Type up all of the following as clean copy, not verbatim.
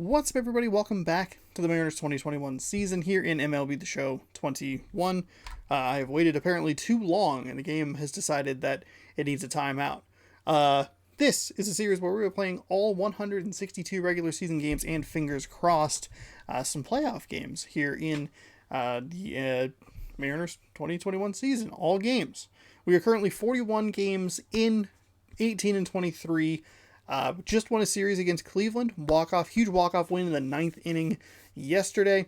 What's up, everybody? Welcome back to the Mariners 2021 season here in MLB The Show 21. I have waited apparently too long, and the game has decided that it needs a timeout. This is a series where we are playing all 162 regular season games and, fingers crossed, some playoff games here in the Mariners 2021 season. All games. We are currently 41 games in, 18 and 23. Just won a series against Cleveland. Huge walk-off win in the ninth inning yesterday.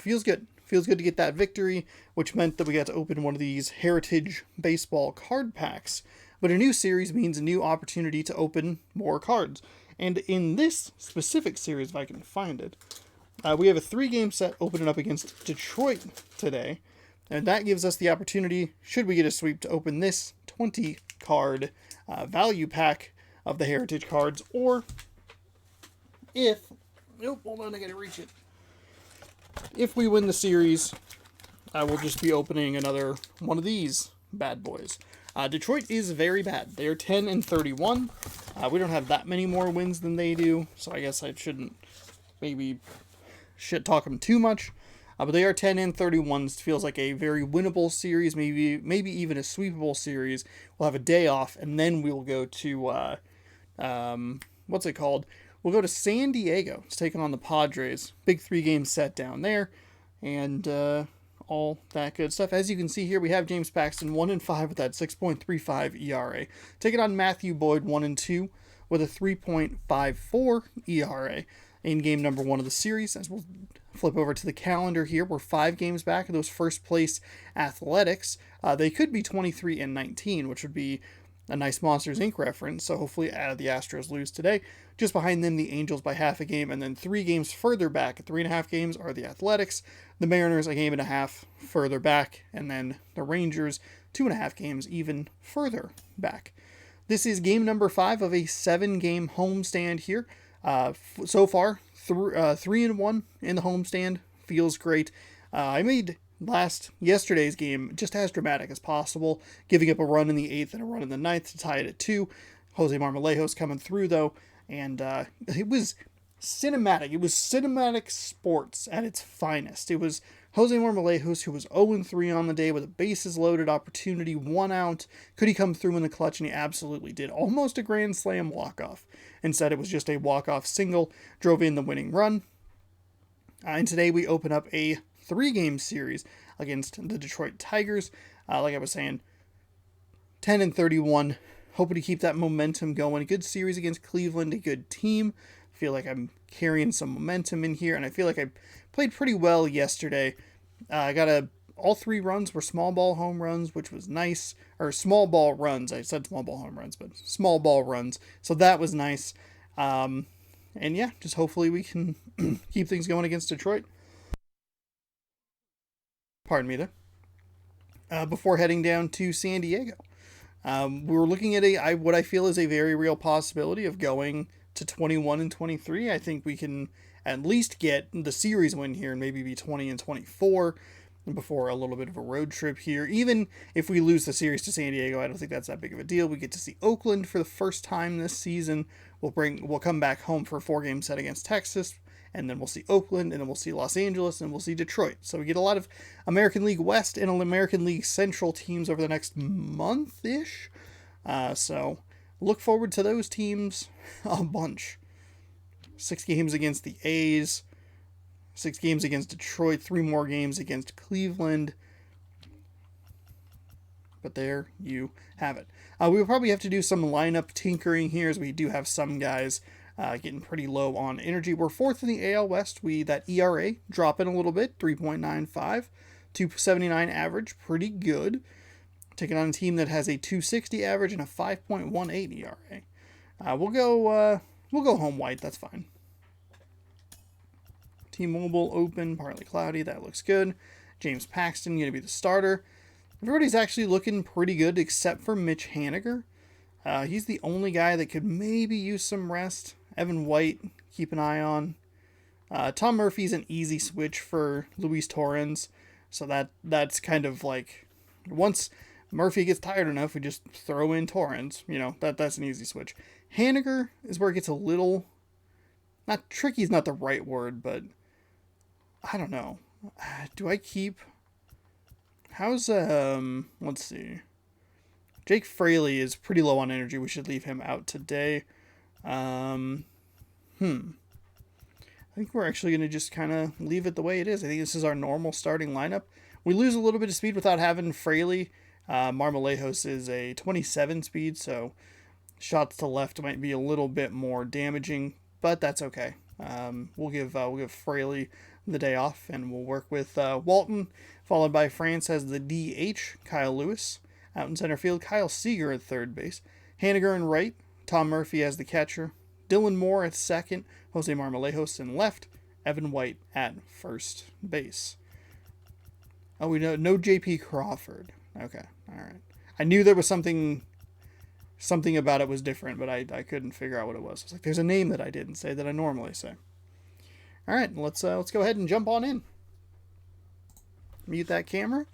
Feels good. Feels good to get that victory, which meant that we got to open one of these Heritage Baseball card packs. But a new series means a new opportunity to open more cards. And in this specific series, if I can find it, we have a 3-game set opening up against Detroit today. And that gives us the opportunity, should we get a sweep, to open this 20-card value pack of the Heritage cards, or hold on, I gotta reach it. If we win the series, I will just be opening another one of these bad boys. Detroit is very bad. They are 10 and 31. We don't have that many more wins than they do, so I guess I shouldn't maybe shit talk them too much. But they are 10 and 31. This feels like a very winnable series, maybe even a sweepable series. We'll have a day off, and then we'll go to what's it called? We'll go to San Diego. It's taking on the Padres. Big 3-game set down there, and all that good stuff. As you can see here, we have James Paxton 1-5 with that 6.35 ERA. Taking on Matthew Boyd 1-2 with a 3.54 ERA in game number 1 of the series. As we'll flip over to the calendar here, we're 5 games back of those first place Athletics. They could be 23 and 19, which would be a nice Monsters Inc. reference, so hopefully the Astros lose today. Just behind them, the Angels by half a game, and then 3 games further back, at 3.5 games, are the Athletics. The Mariners, a game and a half further back, and then the Rangers, 2.5 games even further back. This is game number 5 of a 7-game homestand here. So far, 3-1 in the homestand. Feels great. I made yesterday's game just as dramatic as possible, giving up a run in the 8th and a run in the 9th to tie it at 2. Jose Marmolejo's coming through, though, and it was cinematic. It was cinematic sports at its finest. It was Jose Marmolejo, who was 0-3 on the day with a bases loaded opportunity, 1 out. Could he come through in the clutch? And he absolutely did. Almost a grand slam walk-off. Instead, it was just a walk-off single, drove in the winning run. And today we open up a 3-game series against the Detroit Tigers. Like I was saying, 10 and 31. Hoping to keep that momentum going. A good series against Cleveland, a good team. I feel like I'm carrying some momentum in here, and I feel like I played pretty well yesterday. All 3 runs were small ball home runs, which was nice. Or small ball runs. I said small ball home runs, but small ball runs. So that was nice. And yeah, just hopefully we can keep things going against Detroit. Pardon me there. Before heading down to San Diego. We're looking at what I feel is a very real possibility of going to 21 and 23. I think we can at least get the series win here and maybe be 20 and 24 before a little bit of a road trip here. Even if we lose the series to San Diego, I don't think that's that big of a deal. We get to see Oakland for the first time this season. We'll come back home for a 4-game set against Texas, and then we'll see Oakland, and then we'll see Los Angeles, and we'll see Detroit. So we get a lot of American League West and American League Central teams over the next month-ish. So look forward to those teams a bunch. 6 games against the A's, 6 games against Detroit, 3 more games against Cleveland. But there you have it. We'll probably have to do some lineup tinkering here, as we do have some guys getting pretty low on energy. We're 4th in the AL West. That ERA dropping a little bit, 3.95, 279 average, pretty good. Taking on a team that has a 260 average and a 5.18 ERA. We'll go home white. That's fine. T-Mobile open, partly cloudy. That looks good. James Paxton going to be the starter. Everybody's actually looking pretty good except for Mitch Haniger. He's the only guy that could maybe use some rest. Evan White, keep an eye on. Tom Murphy's an easy switch for Luis Torrens. So that's kind of like, once Murphy gets tired enough, we just throw in Torrens. That's an easy switch. Haniger is where it gets a little not tricky is not the right word, but I don't know. Do I keep... How's, let's see. Jake Fraley is pretty low on energy. We should leave him out today. I think we're actually going to just kind of leave it the way it is. I think this is our normal starting lineup. We lose a little bit of speed without having Fraley. Marmolejos is a 27 speed, so shots to left might be a little bit more damaging, but that's okay. We'll give Fraley the day off, and we'll work with Walton, followed by France as the DH, Kyle Lewis. Out in center field, Kyle Seager at third base. Haniger in right, Tom Murphy as the catcher. Dylan Moore at second, Jose Marmolejos in left, Evan White at first base. Oh, we know no J.P. Crawford. Okay, all right. I knew there was something about it was different, but I couldn't figure out what it was. I was like, there's a name that I didn't say that I normally say. All right, let's go ahead and jump on in. Mute that camera.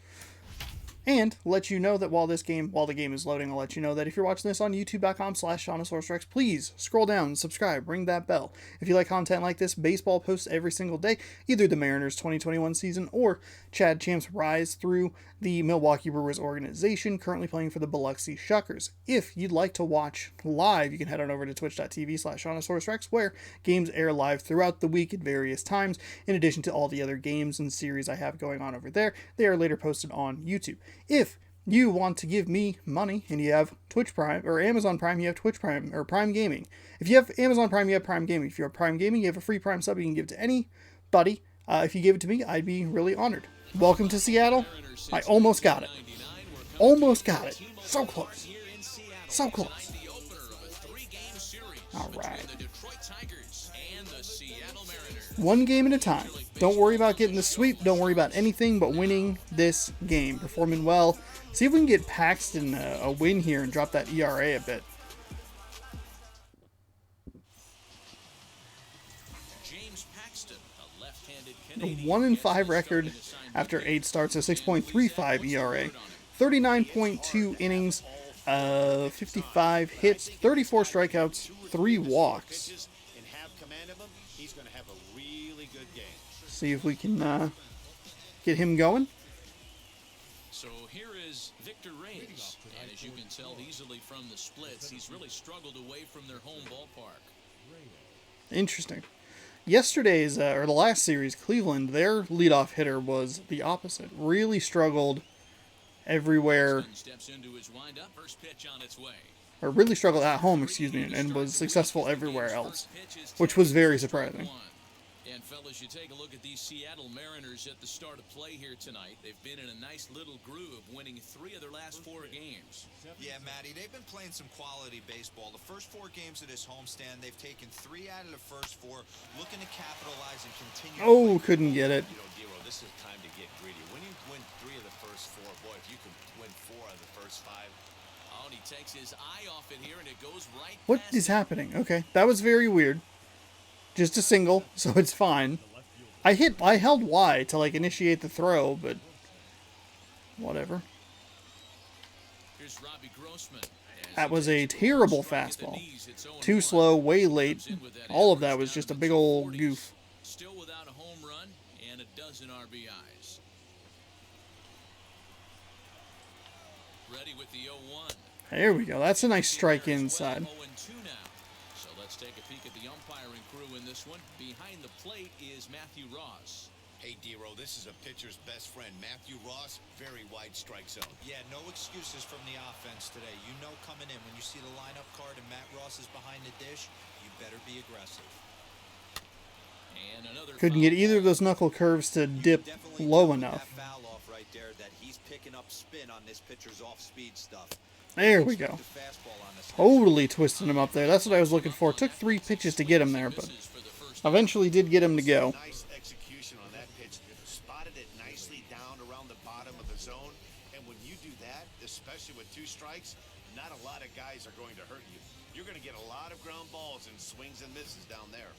And let you know that while the game is loading, I'll let you know that if you're watching this on youtube.com/ShaunosaurusRex, please scroll down, subscribe, ring that bell. If you like content like this, baseball posts every single day, either the Mariners 2021 season or Chad Champ's rise through the Milwaukee Brewers organization, currently playing for the Biloxi Shuckers. If you'd like to watch live, you can head on over to twitch.tv/ShaunosaurusRex, where games air live throughout the week at various times, in addition to all the other games and series I have going on over there. They are later posted on YouTube. If you want to give me money and you have Twitch Prime or Amazon Prime, you have Twitch Prime or Prime Gaming. If you have Amazon Prime, you have Prime Gaming. If you have Prime Gaming, you have a free Prime sub you can give to anybody. If you give it to me, I'd be really honored. Welcome to Seattle. I almost got it. Almost got it. So close. So close. All right. One game at a time. Don't worry about getting the sweep. Don't worry about anything but winning this game. Performing well. See if we can get Paxton a win here and drop that ERA a bit. A 1-5 record after 8 starts, a 6.35 ERA, 39.2 innings, 55 hits, 34 strikeouts, 3 walks. See if we can get him going. So here is Victor Reyes, and as you can tell easily from the splits, he's really struggled away from their home ballpark. Interesting. Yesterday's, or the last series, Cleveland, their leadoff hitter was the opposite. Really struggled everywhere. Steps into his windup. First pitch on its way. Or really struggled at home, excuse me, and was successful everywhere else, which was very surprising. And fellas, you take a look at these Seattle Mariners at the start of play here tonight. They've been in a nice little groove, winning 3 of their last 4 games. Yeah, Matty, they've been playing some quality baseball. The first 4 games of this homestand, they've taken 3 out of the first 4, looking to capitalize and continue. Oh, couldn't get it. You know, Dero, this is time to get greedy. When you win 3 of the first 4, boy, if you can win 4 of the first 5. Oh, and he takes his eye off it here, and it goes right. What is happening? Okay, that was very weird. Just a single, so it's fine. I held Y to like initiate the throw, but whatever. Here's Robbie Grossman. That was a terrible fastball. Too slow, way late. All of that was just a big old goof. Still without a home run and a dozen RBIs. Ready with the 0-1. There we go. That's a nice strike inside. 0-2 now. So let's take a peek at the umpiring crew in this one. Behind the plate is Matthew Ross. Hey, Dero, this is a pitcher's best friend. Matthew Ross, very wide strike zone. Yeah, no excuses from the offense today. You know coming in, when you see the lineup card and Matt Ross is behind the dish, you better be aggressive. And another Couldn't get either of those knuckle curves to dip low enough. That foul off right there, that he's picking up spin on this pitcher's off-speed stuff. There we go. Totally twisting him up there. That's what I was looking for. Took 3 pitches to get him there, but eventually did get him to go. Nice execution on that pitch. Spotted it nicely down around the bottom of the zone. And when you do that, especially with 2 strikes, not a lot of guys are going to hurt you. You're going to get a lot of ground balls and swings and misses down there.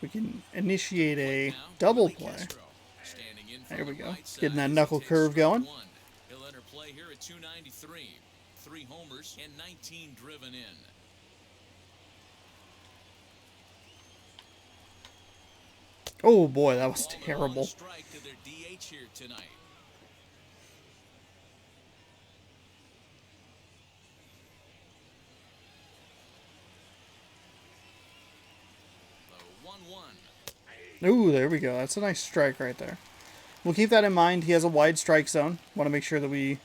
We can initiate a double play. There we go. Getting that knuckle curve going. He'll enter play here at 293. 3 homers and 19 driven in. Oh boy, that was Ball on the terrible. strike to their DH here tonight. The 1-1. Ooh, there we go. That's a nice strike right there. We'll keep that in mind. He has a wide strike zone. Want to make sure that we...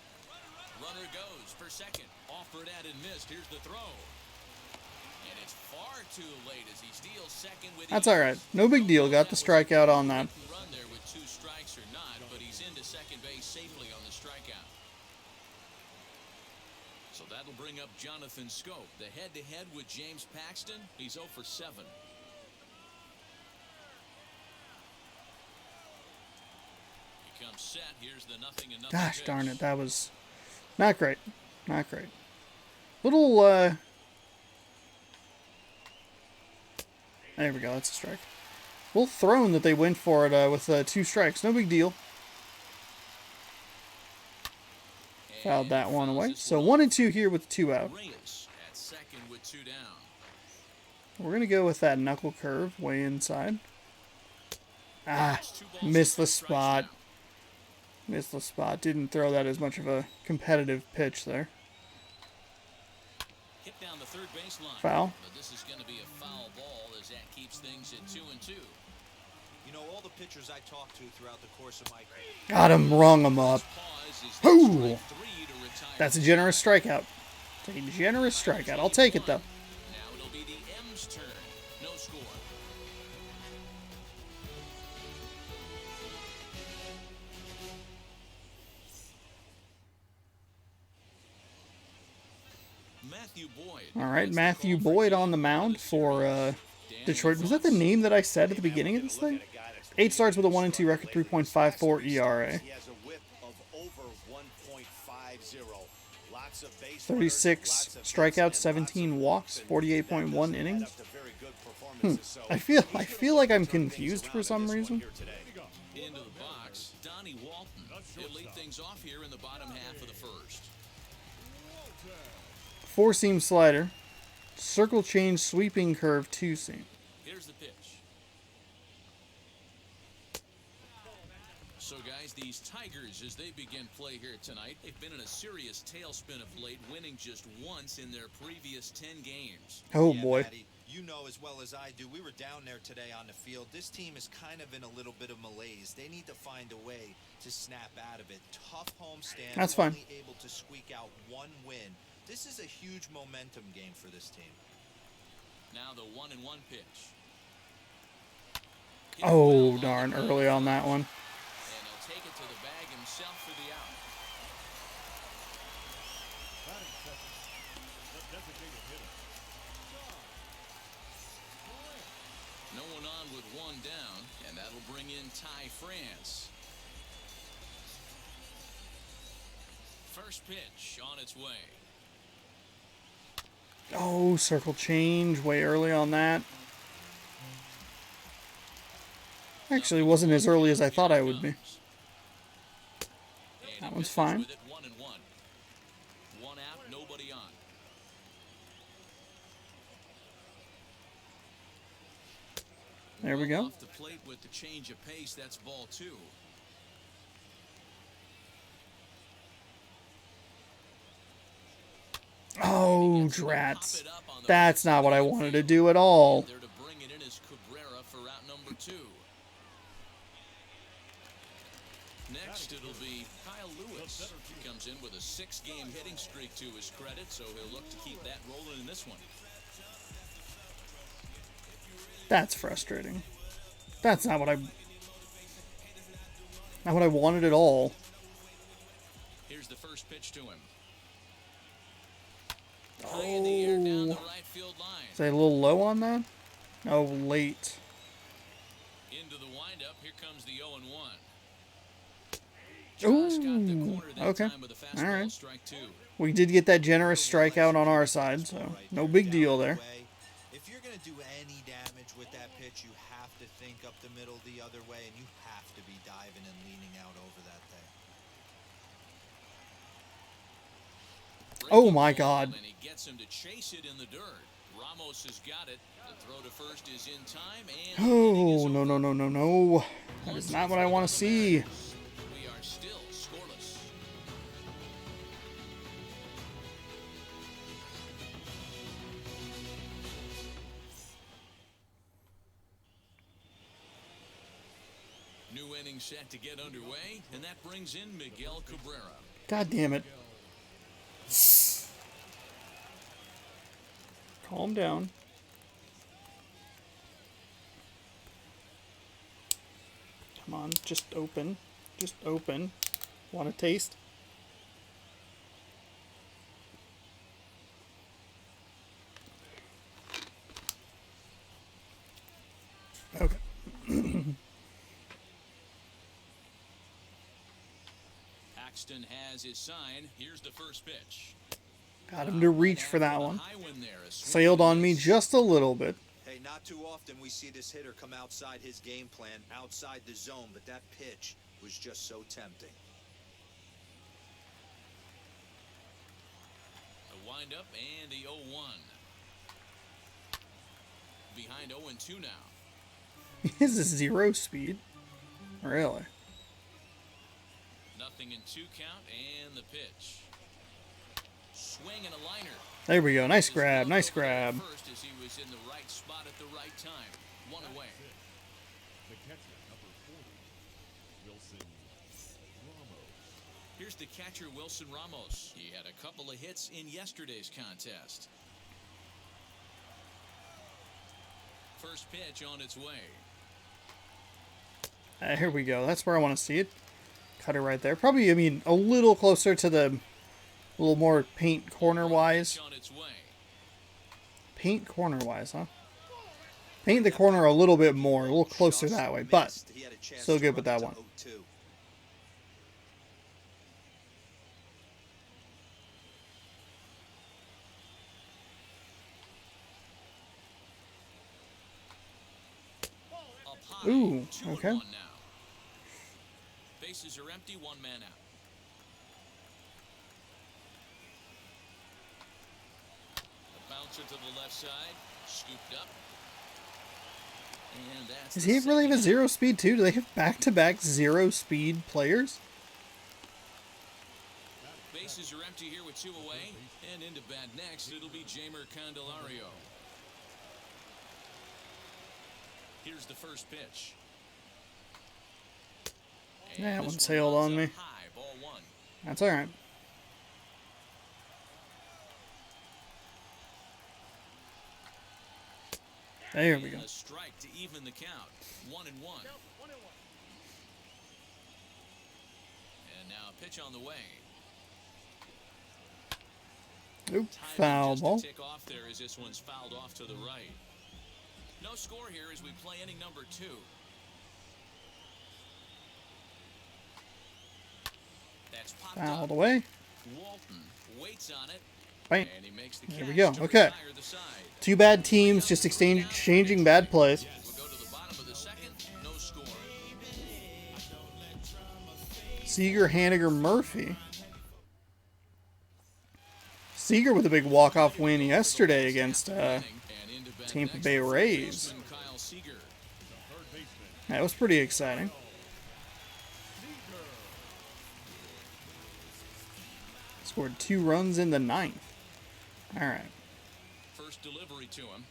Runner goes for second. Offered at and missed. Here's the throw. And it's far too late as he steals second with That's all right. No big deal. Got the strikeout on that. Run there with 2 strikes or not, but he's into second base safely on the strikeout. So that'll bring up Jonathan Scope. The head-to-head with James Paxton. He's 0 for 7. He comes set. Here's the 0-0 Gosh pitch. darn it. That was not great. Not great. Little, there we go. That's a strike. Little thrown that they went for it with 2 strikes. No big deal. Fouled that one away. So 1 and 2 here with 2 out. Reyes at second with 2 down. We're going to go with that knuckle curve way inside. Ah, missed the spot. Missed the spot. Didn't throw that as much of a competitive pitch there. Hit down the third baseline. Foul. But this is going to be a foul ball as that keeps things at 2-2. You know, all the pitchers I talked to throughout the course of my career. Got him, rung him up. Pause is Ooh. strike 3 to retire. That's a generous strikeout. It's a generous strikeout. I'll take it, though. Now it'll be the M's turn. No score. Matthew Boyd. All right, Matthew Boyd on the mound for Detroit. Was that the name that I said at the beginning of this thing? 8 starts with a 1 and 2 record, 3.54 ERA. He has a whip of over 1.50. Lots of base 36 runners, lots of strikeouts, base 17 and walks, lots of 48.1 that innings. add up to very good performances. So I feel like I'm confused for some reason. Into the box, Donnie Walton. He'll lead things off here in the bottom half of the first. 4-seam slider, circle change, sweeping curve, 2-seam. Here's the pitch. So, guys, these Tigers, as they begin play here tonight, they've been in a serious tailspin of late, winning just once in their previous 10 games. Oh Yeah, boy. Matty, you know as well as I do, we were down there today on the field. This team is kind of in a little bit of malaise. They need to find a way to snap out of it. Tough homestand. That's fine. Only able to squeak out 1 win. This is a huge momentum game for this team. Now the 1-1 pitch. Oh, darn, early on that one. And he'll take it to the bag himself for the out. No one on with 1 down, and that'll bring in Ty France. First pitch on its way. Oh, circle change way early on that. Actually, wasn't as early as I thought I would be. That one's fine. With it 1-1. 1 out, nobody on. There we go. Off the plate with the change of pace, that's ball 2. Oh, drats. That's not what I wanted to do at all. There to bring it in is Cabrera for out number 2. Next, it'll be Kyle Lewis. He comes in with a 6-game hitting streak to his credit, so he'll look to keep that rolling in this one. That's frustrating. That's not what I wanted at all. Here's the first pitch to him. High in the air down the Oh, right field line. is that a little low on that? Oh, late. Into the windup. Here comes the 0-1. Ooh, Just got the corner that okay. time with a All fastball, right. strike 2. We did get that generous strikeout on our side, so no big deal there. If you're going to do any damage with that pitch, you have to think up the middle the other way, and you have to be diving and leaning out over that thing. Oh my God. And he gets him to chase it in the dirt. Ramos has got it. The throw to first is in time, and Oh, no, no, no, no, no. That is not what I want to see. we are still scoreless. New inning set to get underway, and that brings in Miguel Cabrera. God damn it. Calm down. Come on, just open. Just open. Want a taste? Okay. Paxton has his sign. Here's the first pitch. Got him to reach for that one. High one there, a swing Sailed on and me miss. just a little bit. Hey, not too often we see this hitter come outside his game plan, outside the zone, but that pitch was just so tempting. The windup and the 0-1. Behind 0-2 now. Is a 0 speed? Really? Nothing in 2 count and the pitch. Swing and a liner. There we go. Nice grab. Nice grab. First as he was in the right spot at the right time. One away. The catcher, number 40, Wilson Ramos. Here's the catcher, Wilson Ramos. He had a couple of hits in yesterday's contest. First pitch on its way. Here we go. That's where I want to see it. Cut it right there. Probably, I mean, a little closer to the... A little more paint corner-wise. Pitch on its way. Paint corner-wise, huh? Paint the corner a little bit more. A little closer that way. But, He had a chance still to good with run that it one. to 0-2. Up high. Ooh, 2-1 okay. now. Bases are empty, one man out. The bouncer to the left side, scooped up. And that's Does the he really have a second 0 speed too? Do they have back-to-back 0 speed players? Bases are empty here with 2 away. And into bat next, it'll be Jamer Candelario. Here's the first pitch. And That this one sailed runs on me. up high, ball 1. That's alright. There we go. And a strike to even the count. 1-1. And now a pitch on the way. Oop, Timing foul just ball. to tick off there as this one's fouled off to the right. No score here as we play inning number 2. That's popped Fouled up. away. Walton waits on it. Bam. And he makes the There catch we go. to Okay. retire the side. Two bad teams just exchanging bad plays. We'll go to the bottom of the second. No score. Seager, Haniger, Murphy. Seager with a big walk-off win yesterday against And into bat Tampa next, Bay the first Rays. baseman, Kyle Seager. That was pretty exciting. Scored 2 runs in the 9th. All right. First delivery to him.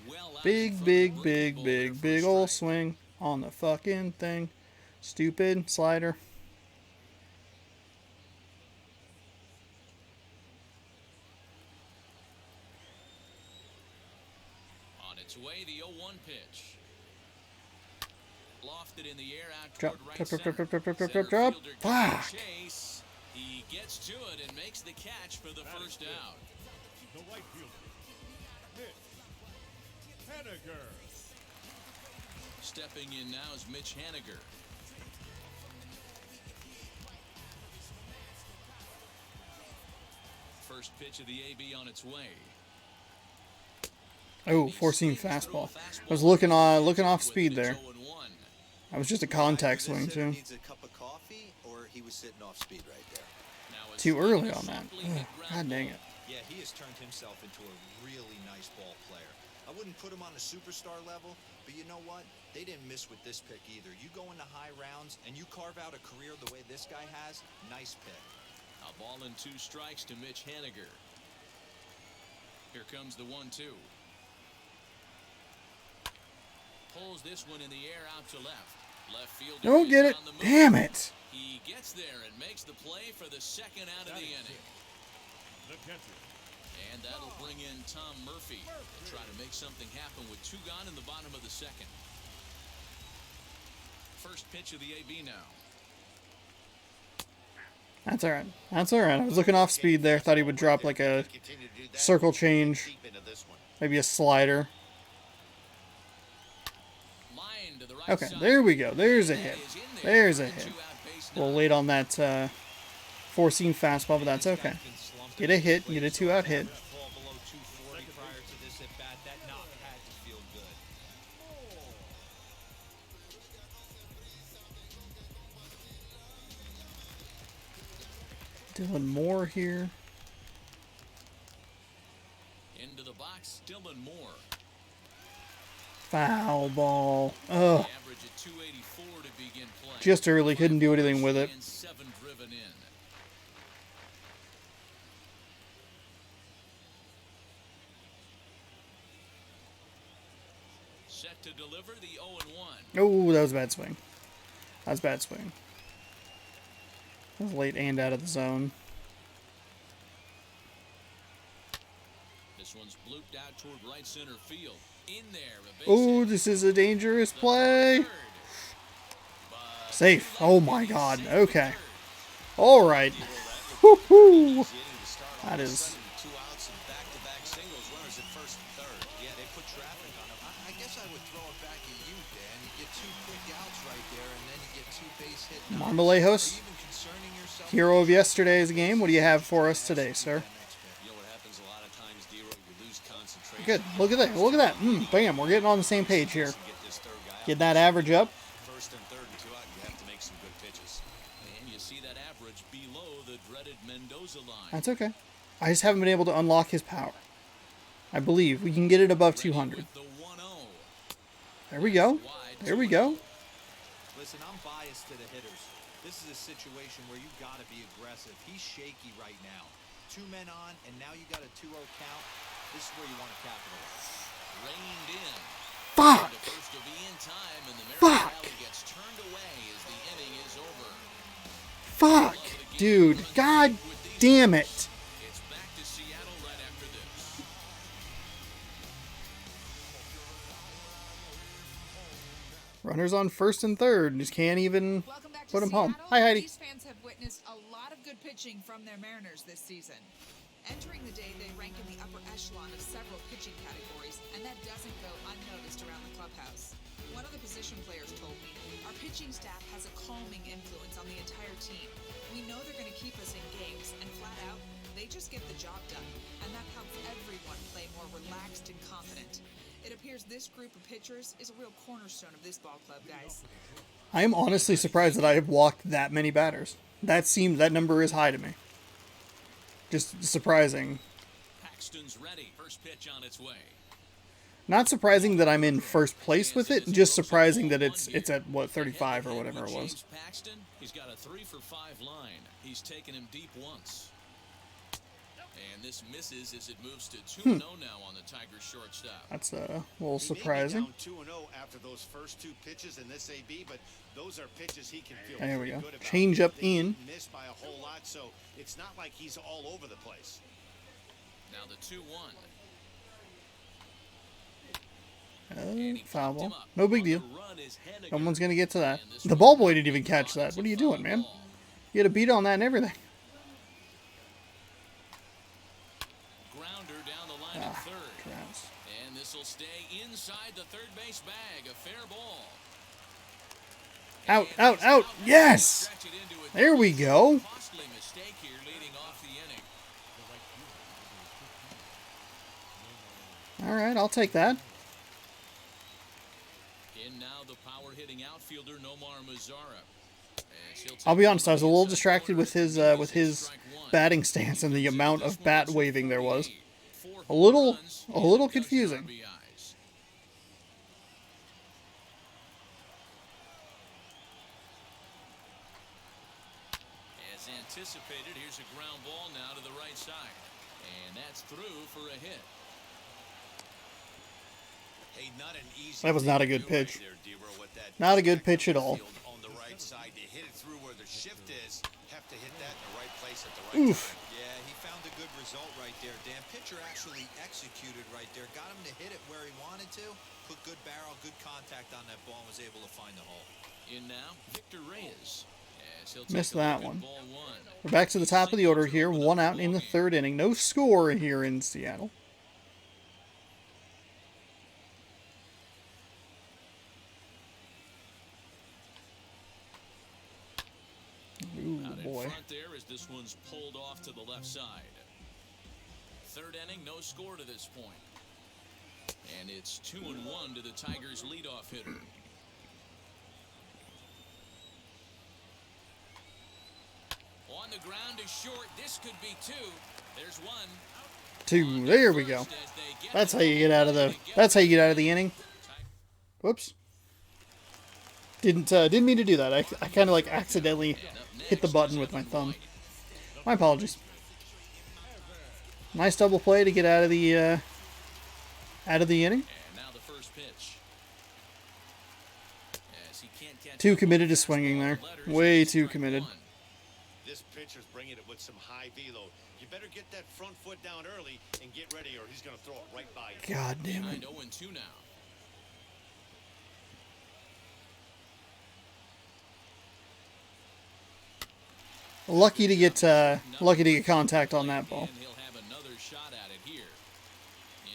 Well out in Big, front of big, the big, ball there big, for big a ol' strike. swing on the fucking thing. Stupid slider. On its way, the 0-1 pitch. Lofted in the air out Drop, toward right drop, drop, center. drop, drop, drop, drop, Center drop. fielder can't Fuck. chase. He gets to it and makes the catch for the first out. The right fielder, Mitch Haniger. Stepping in now is Mitch Haniger. First pitch of the AB on its way. Oh, four-seam fastball. I was looking off speed there. That was just a contact swing This hitter too. needs a cup of coffee, or he was sitting off speed right there. Too early on that. Ugh, God dang it. Yeah, he has turned himself into a really nice ball player. I wouldn't put him on a superstar level, but you know what? They didn't miss with this pick either. You go into high rounds and you carve out a career the way this guy has, nice pick. A ball and 2 strikes to Mitch Haniger. Here comes the 1-2. Pulls this one in the air out to left. Left fielder Don't get is it. on the move. Damn it. He gets there and makes the play for the second out of the inning. The catcher. And that'll bring in Tom Murphy to try to make something happen with 2 gone in the bottom of the second. First pitch of the AB now. That's all right. That's all right. I was looking off speed there. Thought he would drop like a circle change, maybe a slider. Line to the right Okay, side. there we go. There's a That hit. is in there There's for a a hit. 2-out base A little knock. late on that four-seam fastball, but that's okay. Get a hit, get a 2-out hit. Fall below 240 prior to this at bat. That knock had to feel good. Dylan Moore here. Into the box, Dylan Moore. Foul ball. Ugh. Average at 284 to begin play. Just early, couldn't do anything with it. And 7 driven in. Set to deliver the 0-1. Oh, that was a bad swing. That was a bad swing. That was late and out of the zone. This one's blooped out toward right center field. In there, a base Oh, hit. this is a dangerous play. Third. But Safe. Oh my god. Okay. All right. Woo-hoo. That is... 2 outs and back-to-back singles, runners at first and third. Yeah, they put traffic on him. I guess I would throw it back at you, Dan. You get 2 quick outs right there, and then you get 2 base hit knocks. Marmalejos, Are you even concerning yourself? hero of yesterday's game. What do you have for us today, sir? You know what happens a lot of times, D-Roy, you lose concentration. Good. Look at that. Look at that. Bam. We're getting on the same page here. Get this third guy out. Get that average up. First and third and 2 out, you have to make some good pitches. And you see that average below the dreaded Mendoza line. That's okay. I just haven't been able to unlock his power. I believe we can get it above 200. With the 1-0. There we go. Wide There we go. Listen, I'm biased to the hitters. This is a situation where you got to be aggressive. He's shaky right now. 2 men on, and now you got a 2-0 count. This is where you want to capitalize. Reined in. Fuck. The first will be in time, and the Fuck. Rally gets turned away as the inning is over. Fuck. Dude. God damn it. It's back to Seattle right after this. Runners on first and third. Just can't even Welcome back to put him home. Seattle. Hi, Heidi. These fans have witnessed a lot of good pitching from their Mariners this season. Entering the day, they rank in the upper echelon of several pitching categories, and that doesn't go unnoticed around the clubhouse. One of the position players told me, our pitching staff has a calming influence on the entire team. We know they're going to keep us in games, and flat out, they just get the job done, and that helps everyone play more relaxed and confident. It appears this group of pitchers is a real cornerstone of this ball club, guys. I am honestly surprised that I have walked that many batters. That number is high to me. Just surprising. Paxton's ready. First pitch on its way. Not surprising that I'm in first place with it. Just surprising that it's at what 35 or whatever it was. James Paxton, he's got a 3-for-5 line. He's taken him deep once. And this misses as it moves to 2-0 now on the Tigers shortstop. That's a little He may be surprising. down 2-0 after those first 2 pitches in this AB, but those are pitches he can feel There we pretty go. good about. Change up They in. didn't miss by a whole lot, so it's not like he's all over the place. Now the 2-1. Foul ball. No big deal. Someone's going to get to that. The ball boy didn't even catch that. What are you doing, man? You had a beat on that and everything. Grounder down the line at third. Crabs. And this will stay inside the third base bag. A fair ball. Out, And out, he's out. Yes! Stretch it into a There we go. costly mistake here leading off the inning. All right, I'll take that. In now the power hitting outfielder Nomar Mazara. I'll be honest, I was a little distracted with his batting stance and the amount of bat waving there was. A little confusing. As anticipated, here's a ground ball now to the right side. And that's through for a hit. Hey, not an easy That was not a thing to good do right pitch. there, Dero, with that Not a good stack pitch at up the all. field on the right side to hit it through where the shift is. Have to hit that in the right place at the right Oof. time. Yeah, he found a good result right there, Dan. Pitcher actually executed right there. Got him to hit it where he wanted to. Put good barrel, good contact on that ball, and was able to find the hole. In now, Victor Reyes. As he'll Missed take a that look one. at ball one. We're back to the top of the order here. 1 out in the 3rd inning. No score here in Seattle. Ooh, Out in boy. front there as this one's pulled off to the left side. 3rd inning, no score to this point. And it's 2-1 to the Tigers' leadoff hitter. On the ground is short. This could be 2. There's 1. 2. There we go. That's how you get out of the inning. Whoops. Didn't mean to do that. I kind of like accidentally hit the button with my thumb. My apologies. Nice double play to get out of the inning. And now the first pitch. As he can't catch Too up committed with to swinging there. letters, Way it's too strike committed. 1. This pitcher's bringing it with some high velo. You better get that front foot down early and get ready, or he's going to throw it right by you. God damn it. Behind 0-2 now. Lucky to get contact on that ball. And he'll have another shot at it here.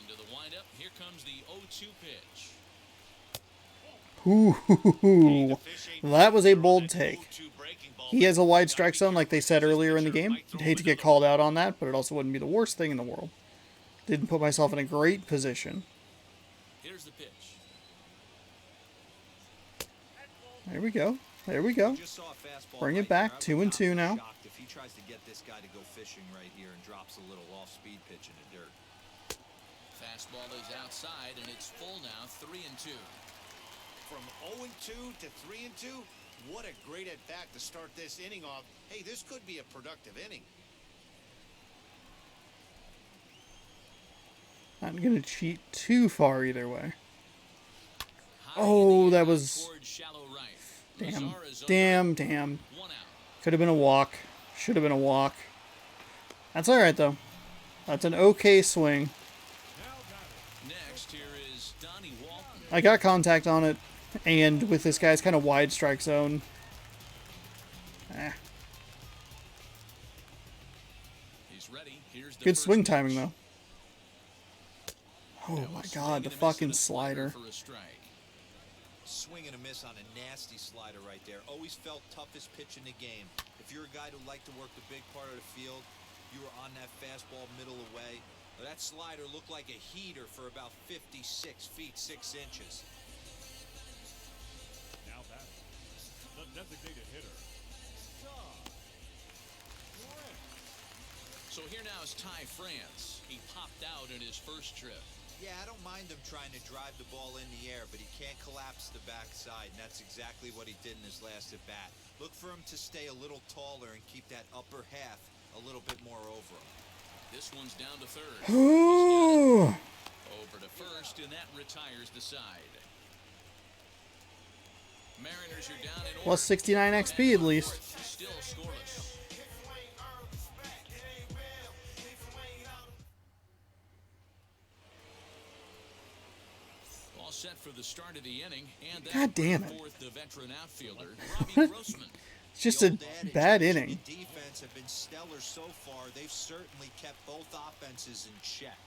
Into the windup. Here comes the 0-2 pitch. Ooh, that was a bold take. He has a wide strike zone, like they said earlier in the game. I'd hate to get called out on that, but it also wouldn't be the worst thing in the world. Didn't put myself in a great position. Here's the pitch. There we go. There we go. Just saw a fastball Bring right it back. there. I would 2-2 not be now. shocked if he tries to get this guy to go fishing right here and drops a little off-speed pitch in the dirt. Fastball is outside, and it's full now. 3-2. From 0-2 to 3-2, what a great at-bat to start this inning off. Hey, this could be a productive inning. Not going to cheat too far either way. High Oh, in the that air was... towards shallow right. Damn. Lazar is under. Damn. 1 out. Could have been a walk. Should have been a walk. That's alright, though. That's an okay swing. Next, here is Donnie Walton. I got contact on it, and with this guy's kind of wide strike zone. He's ready. Here's the Good first swing pitch. timing, though. Oh That my was god, the swing and a miss fucking and a slider slider. for a strike. Swing and a miss on a nasty slider right there. Always felt toughest pitch in the game. If you're a guy who liked to work the big part of the field, you were on that fastball middle away. That slider looked like a heater for about 56 feet 6 inches. Now batting, the designated hitter, Ty France. So here now is Ty France. He popped out in his first trip. Yeah, I don't mind him trying to drive the ball in the air, but he can't collapse the backside, and that's exactly what he did in his last at-bat. Look for him to stay a little taller and keep that upper half a little bit more over him. This one's down to third. Ooh. Over to first, and that retires the side. Mariners are down in order. Plus 69 XP at least. Still scoreless. All set for the start of the inning, and that God damn it. brings forth the veteran outfielder, Robbie Grossman. It's just The a old adage, bad pitching inning. and defense have been stellar so far. They've certainly kept both offenses in check.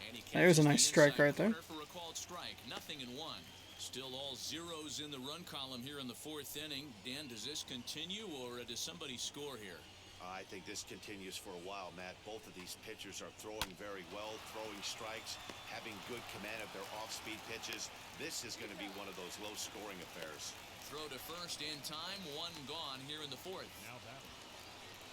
And he There's a catches nice the strike inside right there. corner For a called strike. 0-1. Still all zeros in the run column here in the 4th inning. Dan, does this continue, or does somebody score here? I think this continues for a while, Matt. Both of these pitchers are throwing very well, throwing strikes, having good command of their off-speed pitches. This is going to be one of those low-scoring affairs. throw to first in time, one gone here in the fourth. Now batting,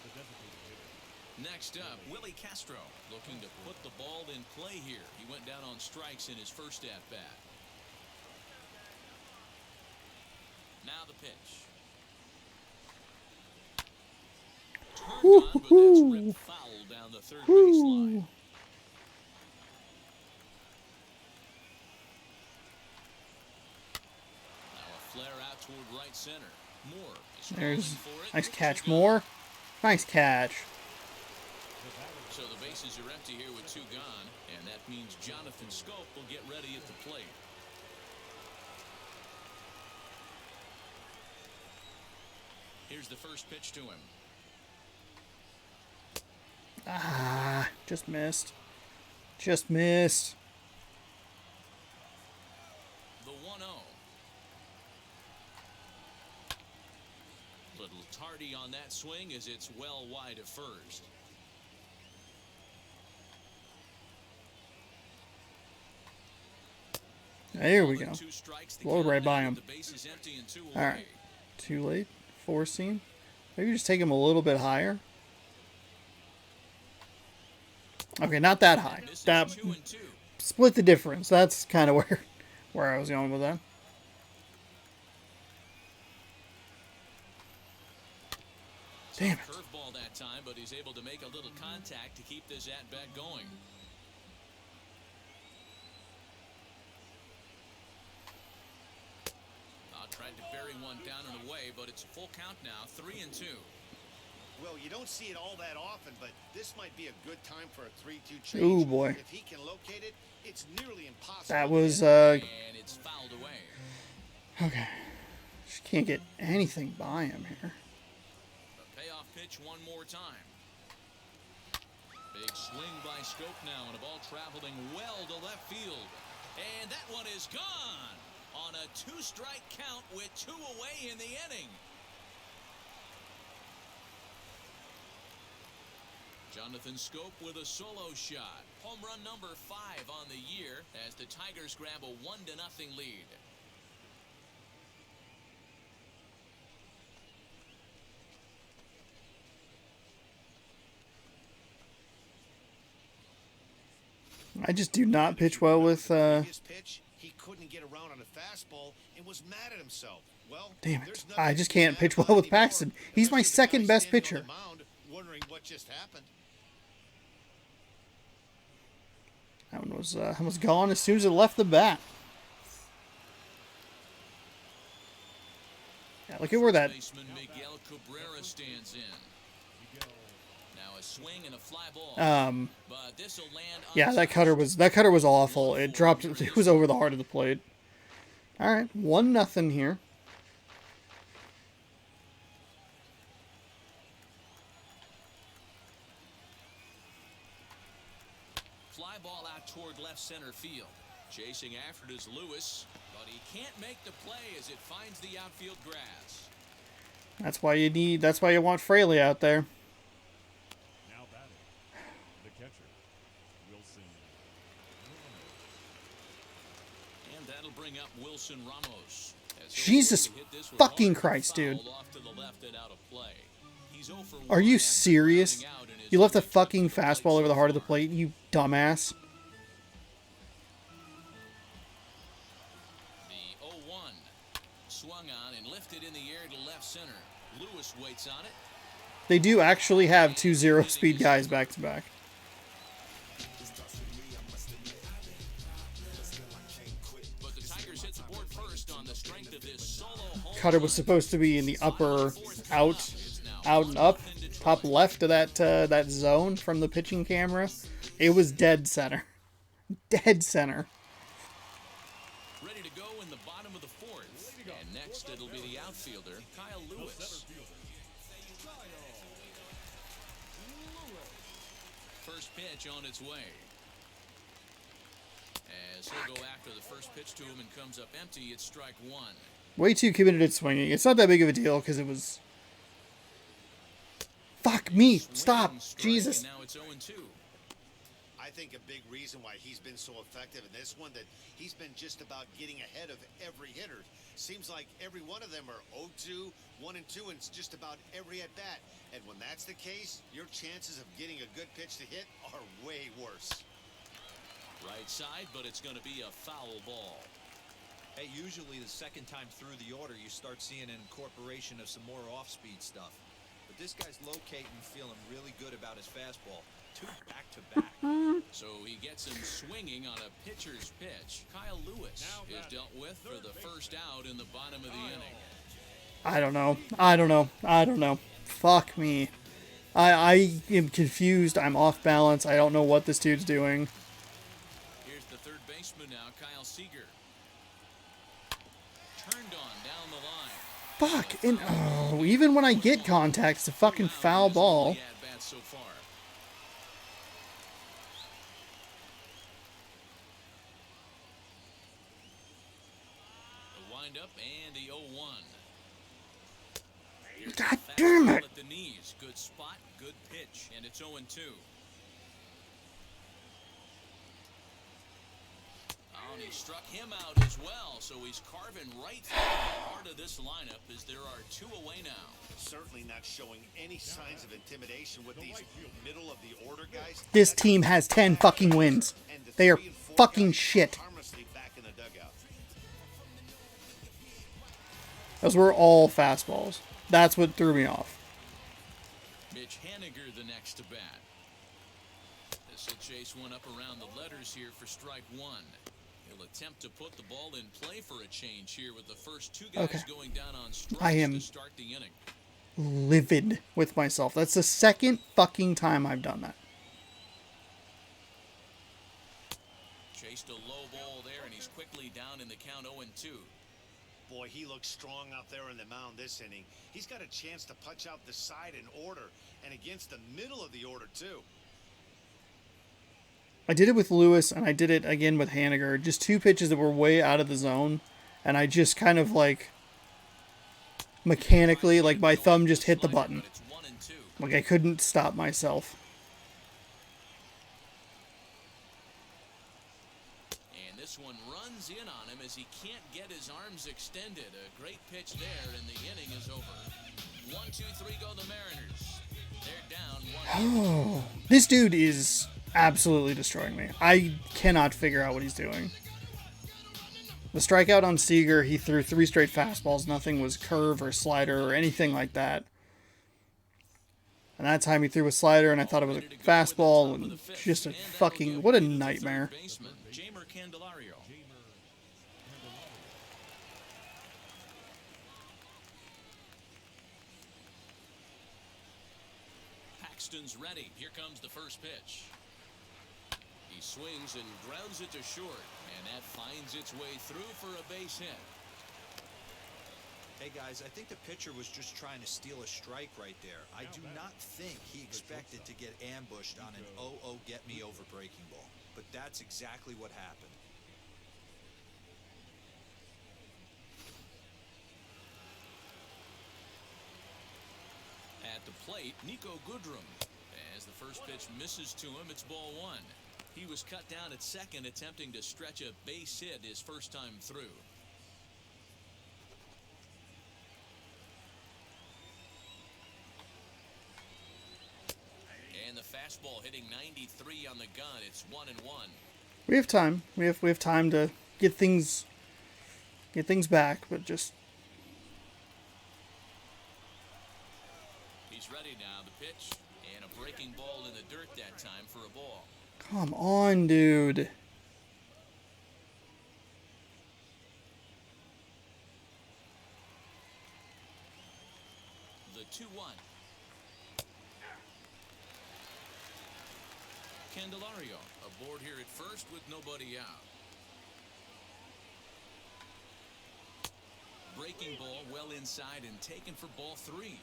the designated hitter. Next up, Willie Castro looking to put the ball in play here. He went down on strikes in his first at-bat. Now the pitch. Turned on, but that's ripped foul down the third baseline. Now a flare out toward right center. Moore is There's for it. nice catch, Moore. Nice catch. So the bases are empty here with two gone, and that means Jonathan Scope will get ready at the plate. Here's the first pitch to him. Ah, just missed. Just missed. The 1-0. Little tardy on that swing as it's well wide of first. There we go. Two strikes, the Blowed count right by now, him. the bases empty and two All away. right. Too late. Forcing. Maybe just take him a little bit higher. Okay, not that high. Misses That 2-2. split the difference. That's kind of where I was going with that. Damn it. Curveball that time, but he's able to make a little contact to keep this at-bat going. Tried to bury one down and away, but it's a full count now, 3-2. Well, you don't see it all that often, but this might be a good time for a 3-2 change. Ooh, boy. If he can locate it, it's nearly impossible. That was, And it's fouled away. okay. Just can't get anything by him here. A payoff pitch one more time. Big swing by Scope now, and a ball traveling well to left field. And that one is gone on a two-strike count with two away in the inning. Jonathan Scope with a solo shot. Home run number 5 on the year as the Tigers grab a 1-0 lead. I just do not pitch well with, His pitch, he couldn't get around on a fastball and was mad at himself. Well, damn it. there's I nothing just to be can't mad pitch about well with anymore, Paxton. He's my unless you're the second guy best standing pitcher. on the mound wondering what just happened. That one was gone as soon as it left the bat. Yeah, look at where that. Baseman Miguel Cabrera stands in. Now a swing and a fly ball. But this will land. Yeah, that cutter was awful. It dropped. It was over the heart of the plate. All right, 1-0 here. Fly ball out toward left center field. Chasing after it is Lewis, but he can't make the play as it finds the outfield grass. That's why you want Fraley out there. Now batting, the catcher, Wilson. And that'll bring up Wilson Ramos. As he'll Jesus look to hit this one fucking hard, Christ, dude. fouled off to the left and out of play. He's 0 for Are 1 you after serious? grounding out in his You left a first fucking plate fastball over so the heart of the far. plate, you dumbass. The 0-1 swung on and lifted in the air to left center. Lewis waits on it. They do actually have 2 0-speed guys back to back. But the Tigers hit the board first on the strength of this solo home Cutter run. was supposed to be in the upper out and up, top left of that zone from the pitching camera. It was dead center. Dead center. Ready to go in the bottom of the fourth. And next it'll be the outfielder, Kyle Lewis. First pitch on its way. As he'll go after the first pitch to him and comes up empty, it's strike 1. Way too committed at swinging. It's not that big of a deal because it was. Fuck me! Swing, Stop! strike, Jesus! And now it's 0-2. I think a big reason why he's been so effective in this one, that he's been just about getting ahead of every hitter. Seems like every one of them are 0-2, 1-2, and just about every at bat. And when that's the case, your chances of getting a good pitch to hit are way worse. Right side, but it's going to be a foul ball. Hey, usually the second time through the order, you start seeing an incorporation of some more off-speed stuff. But this guy's locating, feeling really good about his fastball. 2 back-to-back. So he gets him swinging on a pitcher's pitch. Kyle Lewis is dealt with for the first out in the bottom of the inning. I don't know. Fuck me. I am confused. I'm off balance. I don't know what this dude's doing. Here's the third baseman now, Kyle Seager. Turned on down the line. Fuck. And oh, even when I get contact, it's a fucking foul ball. At-bats so far. The windup and the 0-1. God damn it. At the knees. Good spot, good pitch, and it's 0-2. Oh, and he struck him out as well, so he's carving right through the heart of this lineup as there are 2 away now. Certainly not showing any signs of intimidation with these middle of the order guys. This team has 10 fucking wins. And the They are 3 and 4 fucking guys shit. harmlessly back in the dugout. Those were all fastballs. That's what threw me off. Mitch Haniger the next to bat. This will chase one up around the letters here for strike 1. He'll attempt to put the ball in play for a change here with the first 2 guys going down on strikes I am to start the inning. livid with myself. That's the second fucking time I've done that. Chased a low ball there, and he's quickly down in the count 0-2. Boy, he looks strong out there in the mound this inning. He's got a chance to punch out the side in order, and against the middle of the order, too. I did it with Lewis, and I did it again with Haniger. Just 2 pitches that were way out of the zone, and I just kind of like mechanically, like my thumb just hit the button. It's 1-2. Like I couldn't stop myself. And this one runs in on him as he can't get his arms extended. A great pitch there, and the inning is over. 1-2-3 go the Mariners. They're down 1. This dude is absolutely destroying me. I cannot figure out what he's doing. The strikeout on Seager, he threw 3 straight fastballs. Nothing was curve or slider or anything like that. And that time he threw a slider, and I thought it was a fastball, and just a fucking, what a nightmare. Jamer Candelario. Paxton's ready. Here comes the first pitch. He swings and grounds it to short, and that finds its way through for a base hit. Hey guys, I think the pitcher was just trying to steal a strike right there. I do not think he expected to get ambushed on an 0-0 get me over breaking ball. But that's exactly what happened. At the plate, Nico Goodrum. As the first pitch misses to him, it's ball 1. He was cut down at second, attempting to stretch a base hit his first time through. And the fastball hitting 93 on the gun. It's 1-1. We have time. We have time to get things back, but just He's ready now. The pitch and a breaking ball in the dirt that time for a ball. come on, dude. The 2-1. Candelario aboard here at first with nobody out. Breaking ball well inside and taken for ball 3.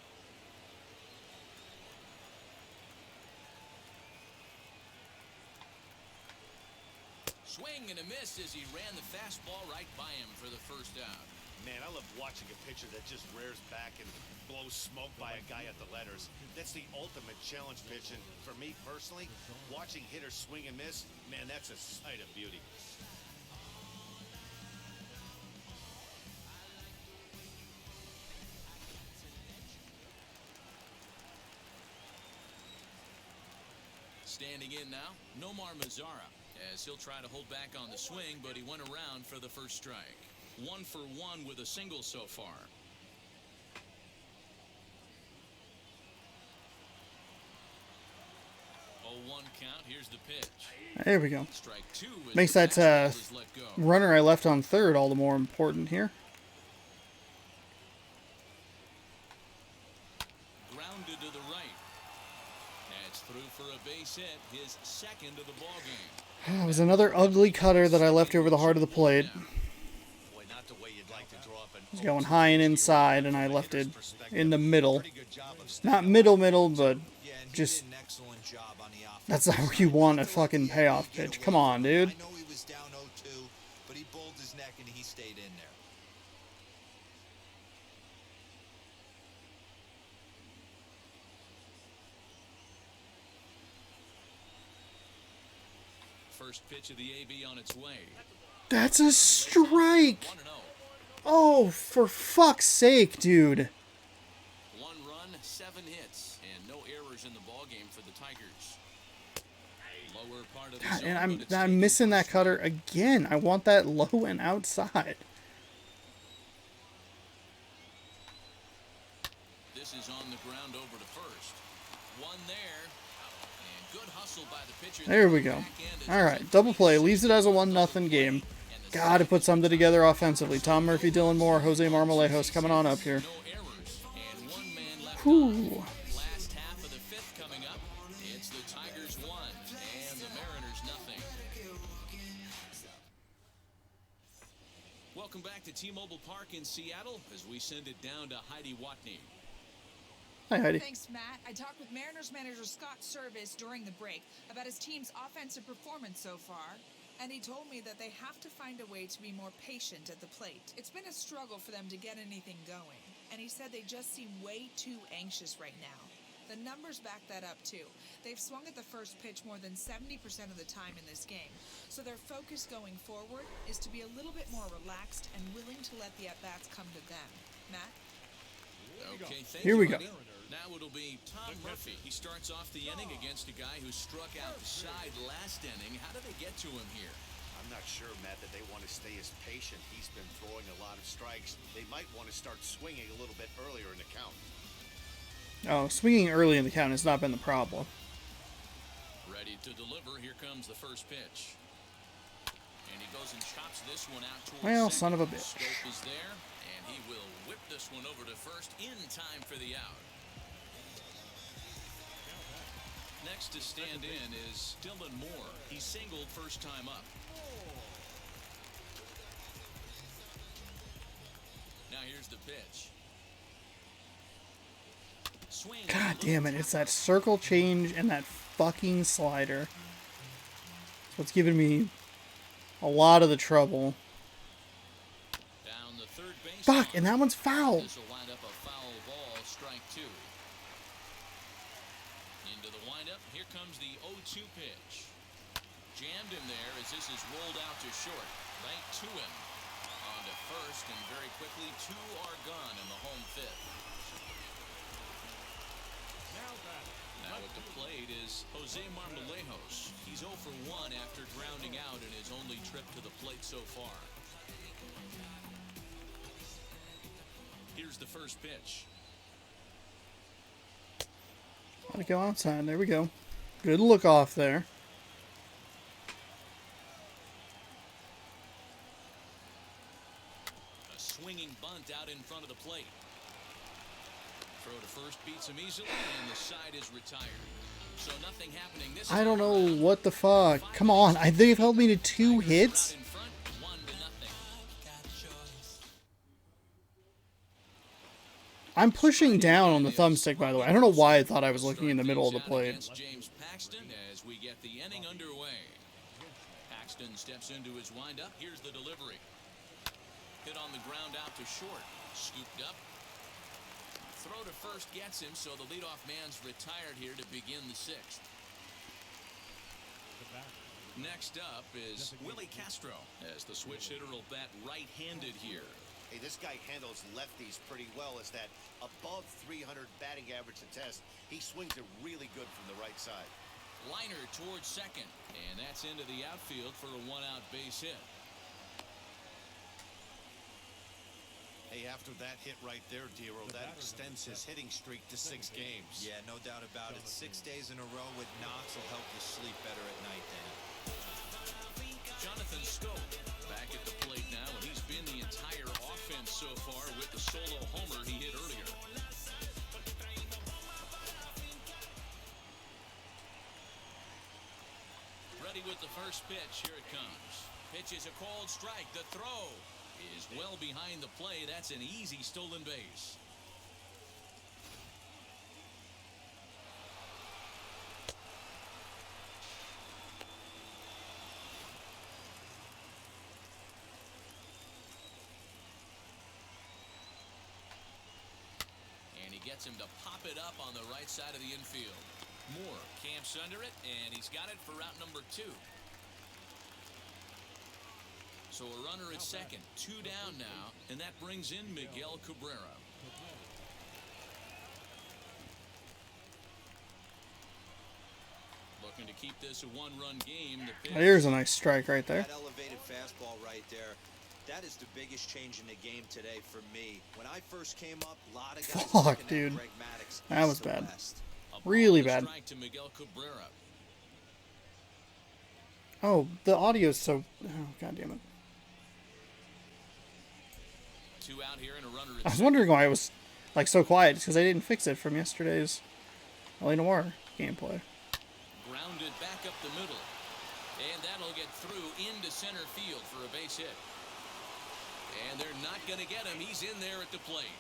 Swing and a miss as he ran the fastball right by him for the first out. Man, I love watching a pitcher that just rears back and blows smoke by a guy at the letters. That's the ultimate challenge pitch, and for me personally, watching hitters swing and miss, man, that's a sight of beauty. Standing in now, Nomar Mazara, as he'll try to hold back on the swing, but he went around for the first strike. 1 for 1 with a single so far. 0-1 count. Here's the pitch. There we go. Strike 2 as Makes the that fastball is let go. runner I left on third all the more important here. Grounded to the right. That's through for a base hit, his second of the ball game. It was another ugly cutter that I left over the heart of the plate. Boy, not the way you'd like to draw up an It was going high and inside, and I left it in the middle. Not middle, but Yeah, and he just... did an excellent job on the offense. That's not where you want a fucking payoff pitch. Come on, dude. I know he was down 0-2, but he bulled his neck and he stayed in there. First pitch of the AB on its way. That's a strike! 1-0. Oh, for fuck's sake, dude. 1 run, 7 hits, and no errors in the ball game for the Tigers. Lower part of the God, zone, and but it's I'm taken missing that for cutter again. I want that low and outside. This is on the ground over to first. One there. And good hustle by the pitcher. There we go. Alright, double play. Leaves it as a 1-0 game. Gotta put something together offensively. Tom Murphy, Dylan Moore, Jose Marmolejos coming on up here. No errors. And 1 man left Whew. on. Last half of the 5th coming up. It's the Tigers 1 and the Mariners nothing. Welcome back to T-Mobile Park in Seattle as we send it down to Heidi Watney. Hi, Heidi. Thanks, Matt. I talked with Mariners manager Scott Service during the break about his team's offensive performance so far, and he told me that they have to find a way to be more patient at the plate. It's been a struggle for them to get anything going, and he said they just seem way too anxious right now. The numbers back that up, too. They've swung at the first pitch more than 70% of the time in this game, so their focus going forward is to be a little bit more relaxed and willing to let the at-bats come to them. Matt? Okay, thank Here you, we go. Heidi. Now it'll be Tom Murphy. He starts off the inning against a guy who struck out the side last inning. How do they get to him here? I'm not sure, Matt, that they want to stay as patient. He's been throwing a lot of strikes. They might want to start swinging a little bit earlier in the count. Oh, swinging early in the count has not been the problem. Ready to deliver. Here comes the first pitch. And he goes and chops this one out towards Well, second. son of a bitch. Scope is there, and he will whip this one over to first in time for the out. Next to stand in is Dylan Moore. He singled first time up. Now here's the pitch. Swing. God damn it, it's that circle change and that fucking slider. That's what's giving me a lot of the trouble. Down the third base. Fuck, and that one's foul. This will wind up a foul ball, strike 2. Into the windup, here comes the 0-2 pitch. Jammed him there as this is rolled out to short. Right to him. On to first, and very quickly 2 are gone in the home 5th. Now at the plate is Jose Marmolejos. He's 0 for 1 after grounding out in his only trip to the plate so far. Here's the first pitch. Let it go outside. There we go. Good look off there. A swinging bunt out in front of the plate. Throw to first beats him easily, and the side is retired. So nothing happening this I don't time know around. what the fuck. Come on, they've held me to 2 hits. Out in front, 1-0. I'm pushing down on the thumbstick, by the way. I don't know why I thought I was looking in the middle of the plate. Against James Paxton as we get the inning underway. Paxton steps into his windup. Here's the delivery. Hit on the ground out to short. Scooped up. Throw to first gets him, so the leadoff man's retired here to begin the sixth. Next up is Willie Castro, as the switch hitter will bat right-handed here. Hey, this guy handles lefties pretty well. As that above 300 batting average to test, he swings it really good from the right side. Liner towards second, and that's into the outfield for a one-out base hit. Hey, after that hit right there, Dero, that extends his hitting streak to 6 games. Yeah, no doubt about it. 6 days in a row with knocks will help you sleep better at night, Dan. Jonathan Scope back at the plate now, and he's been the entire offense so far with the solo homer he hit earlier. Ready with the first pitch. Here it comes. Pitch is a called strike. The throw is well behind the play. That's an easy stolen base. And he gets him to pop it up on the right side of the infield. Moore camps under it, and he's got it for route number 2. So a runner at second, 2 down now, and that brings in Miguel Cabrera. Looking to keep this a 1-run game. There's a nice strike right there. That elevated fastball right there. That is the biggest change in the game today for me. When I first came up, a lot of guys Fuck, looking at dude. Greg Maddux That was east to bad. west. Really bad. Strike to Miguel Cabrera. Oh, the audio's so... Oh, God damn it. 2 out here and a runner I at was wondering why it was like so quiet. It's because I didn't fix it from yesterday's LA Noir gameplay. grounded back up the middle. And that'll get through into center field for a base hit. And they're not going to get him. He's in there at the plate.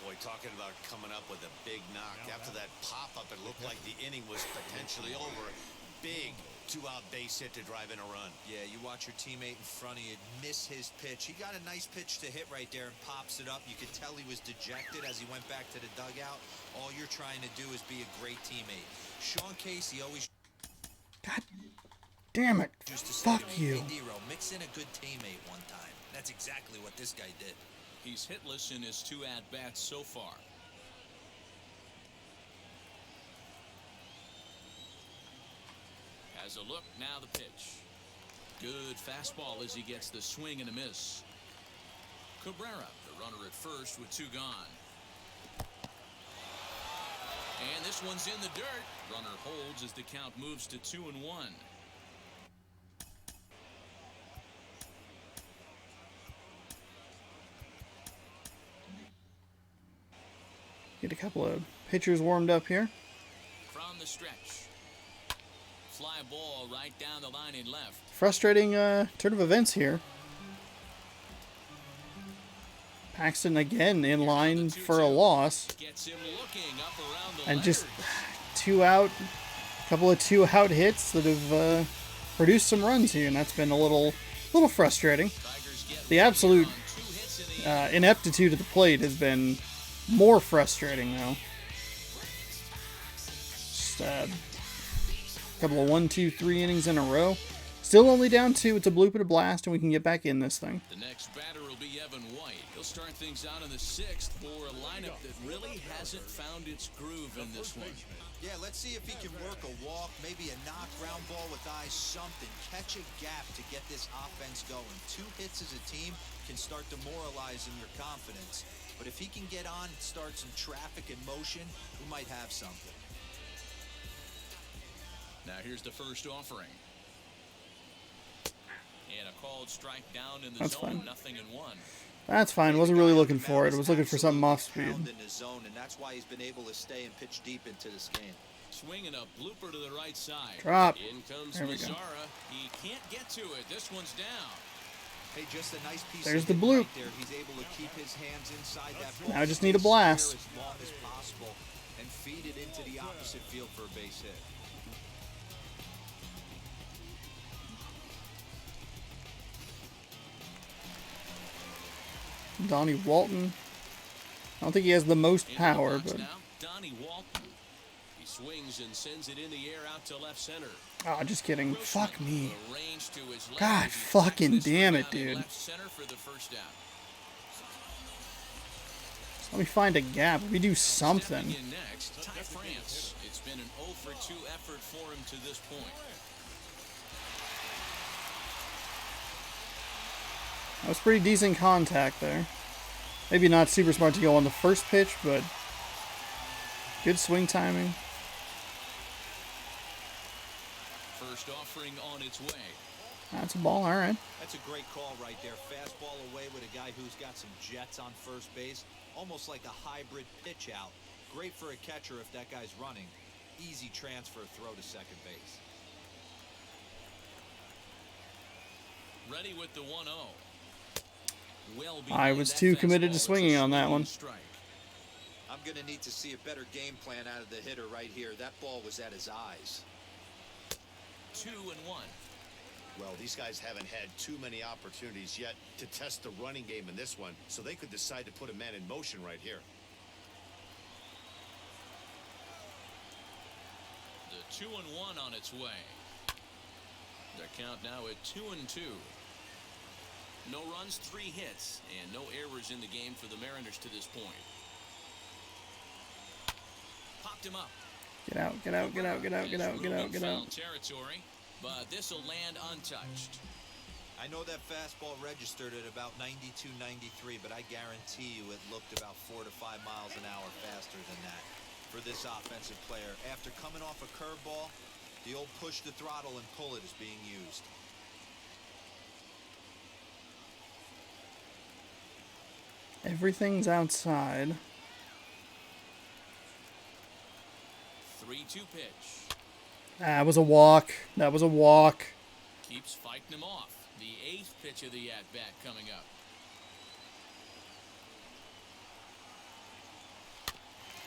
Boy, talking about coming up with a big knock. After that pop-up, it looked like the inning was potentially over. Big 2-out base hit to drive in a run. Yeah, you watch your teammate in front of you miss his pitch. He got a nice pitch to hit right there and pops it up. You could tell he was dejected as he went back to the dugout. All you're trying to do is be a great teammate. Sean Casey always... God damn it. used to say Fuck to me, you. "Hey, Dero, mix in a good teammate one time." That's exactly what this guy did. He's hitless in his 2 at-bats so far. Has a look, now the pitch. Good fastball as he gets the swing and a miss. Cabrera, the runner at first with 2 gone. And this one's in the dirt. Runner holds as the count moves to 2-1. Get a couple of pitchers warmed up here. From the stretch. Fly ball right down the line in left. Frustrating turn of events here. Paxton again in line for a loss. Gets him looking up around the And just letters. couple of 2-out hits that have produced some runs here, and that's been a little frustrating. Tigers get The absolute on 2 hits in the inning. ineptitude at the plate has been more frustrating, though. Just a couple of 1, 2, 3 innings in a row. Still only down 2. It's a bloop and a blast, and we can get back in this thing. The next batter will be Evan White. He'll start things out in the 6th for a lineup that really hasn't found its groove in this one. Yeah, let's see if he can work a walk, maybe a knock ground ball with eyes, something. Catch a gap to get this offense going. 2 hits as a team can start demoralizing your confidence. But if he can get on and start some traffic in motion, we might have something. Now here's the first offering. And a called strike down in the That's zone, fine. 0-1. That's fine. Wasn't really looking for it. I was looking for something off speed. In the zone, and that's why he's been able to stay and pitch deep into this game. Swinging a blooper to the right side. Drop. In comes There we go. Mazzara. He can't get to it. This one's down. Hey, just a nice piece There's of the hitting bloop. right there. He's able to keep his hands inside that ball. Now I just need a blast. As long as possible and feed it into the opposite field for a base hit. Donnie Walton. I don't think he has the most Into the power, box but now, Donnie Walton. He swings and sends it in the air out to left center. ah, just kidding. Fuck me. A range to his left God as he fucking tracks this damn one it, down in dude. left center for the first down. Let me find a gap. Let me do something. Stepping in next, Ty France. It's been an 0 for 2 effort for him to this point. That was pretty decent contact there. Maybe not super smart to go on the first pitch, but good swing timing. First offering on its way. That's a ball, alright. That's a great call right there. Fastball away with a guy who's got some jets on first base. Almost like a hybrid pitch out. Great for a catcher if that guy's running. Easy transfer throw to second base. Ready with the 1-0. Well I behind was that too committed fastball. to It's a swinging on that swinging one. strike. I'm going to need to see a better game plan out of the hitter right here. That ball was at his eyes. 2-1. Well, these guys haven't had too many opportunities yet to test the running game in this one, so they could decide to put a man in motion right here. The 2-1 on its way. The count now at 2-2. No runs, 3 hits, and no errors in the game for the Mariners to this point. Popped him up. Get out, get out, get out, get out, get out, get out, get Foul out. territory, but this will land untouched. I know that fastball registered at about 92, 93, but I guarantee you it looked about 4 to 5 miles an hour faster than that for this offensive player. After coming off a curveball, the old push the throttle and pull it is being used. Everything's outside. 3-2 pitch. That was a walk. That was a walk. Keeps fighting him off. The 8th pitch of the at-bat coming up.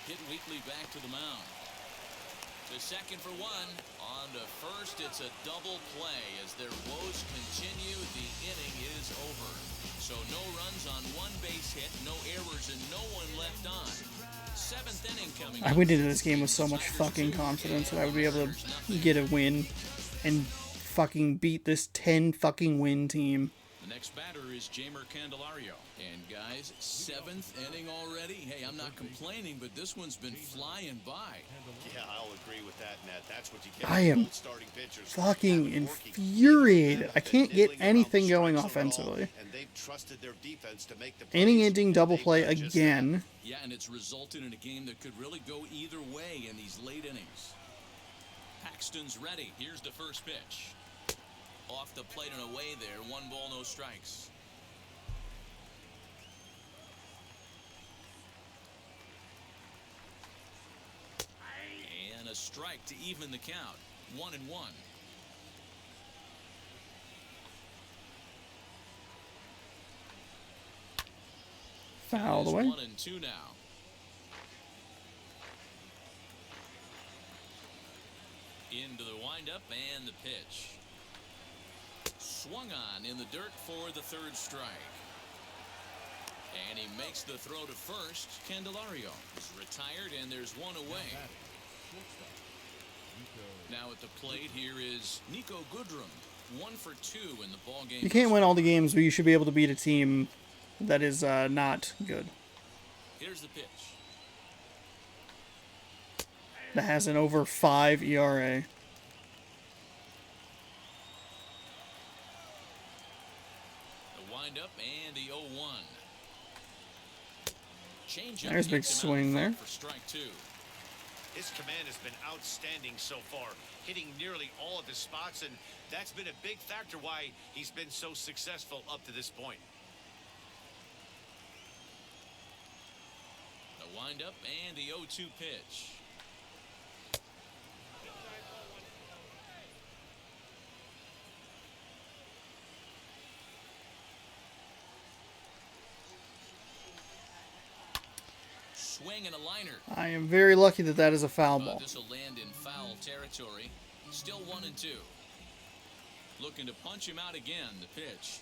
Hit weakly back to the mound. To second for 1. On to first, it's a double play. As their woes continue, the inning is over. So no runs on 1 base hit, no errors, and no one left on. 7th inning coming I up. went into this game with so much fucking confidence that I would be able to get a win and fucking beat this 10 fucking win team. The next batter is Jamer Candelario. And guys, 7th inning already. Hey, I'm not complaining, but this one's been flying by. Yeah, I'll agree with that, Ned. That's what you get. I am Old starting pitchers fucking have it working. infuriated. I can't get Nibbling around anything the going strike zone at all, offensively. and they've trusted their defense to make the Inning plays, ending and double they've play done just that. again. Yeah, and it's resulted in a game that could really go either way in these late innings. Paxton's ready. Here's the first pitch. Off the plate and away there. 1 ball, no strikes. And a strike to even the count. 1-1. Foul It is away. 1-2 now. Into the windup and the pitch. Swung on in the dirt for the 3rd strike. And he makes the throw to first. Candelario is retired, and there's 1 away. Now at the plate here is Nico Goodrum. 1 for 2 in the ball game. You can't win all the games, but you should be able to beat a team that is not good. Here's the pitch. That has an over 5 ERA. The windup and the 0-1. Change-up There's a big hits him out swing in there. front for strike 2. His command has been outstanding so far, hitting nearly all of his spots, and that's been a big factor why he's been so successful up to this point. The windup and the 0-2 pitch. Swing and a liner. I am very lucky that that is a foul But ball. this will land in foul territory. Still 1-2. Looking to punch him out again. The pitch.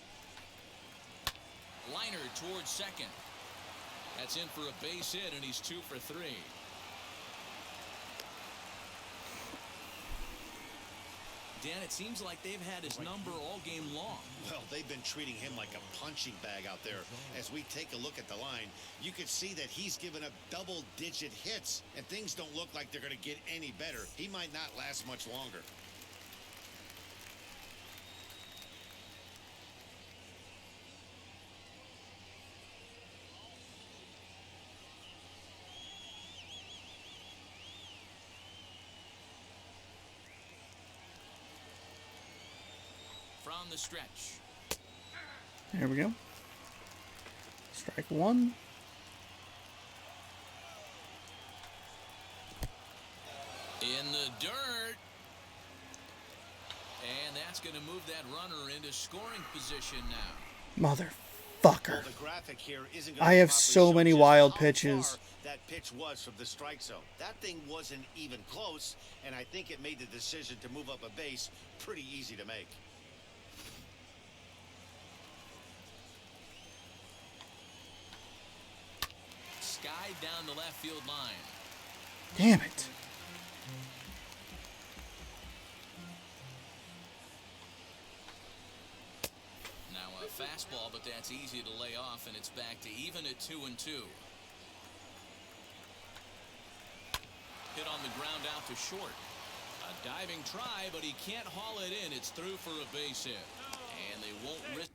Liner towards second. That's in for a base hit, and he's 2 for 3. Dan, it seems like they've had his number all game long. Well, they've been treating him like a punching bag out there. As we take a look at the line, you can see that he's given up double-digit hits, and things don't look like they're going to get any better. He might not last much longer. From the stretch. There we go. Strike one. In the dirt. And that's going to move that runner into scoring position now. Motherfucker. Well, the graphic here isn't I have so many wild pitches. That pitch was from the strike zone. That thing wasn't even close, and I think it made the decision to move up a base pretty easy to make. Skied down the left field line. Damn it. Now a fastball, but that's easy to lay off, and it's back to even at 2-2. Hit on the ground out to short. A diving try, but he can't haul it in. It's through for a base hit. And they won't risk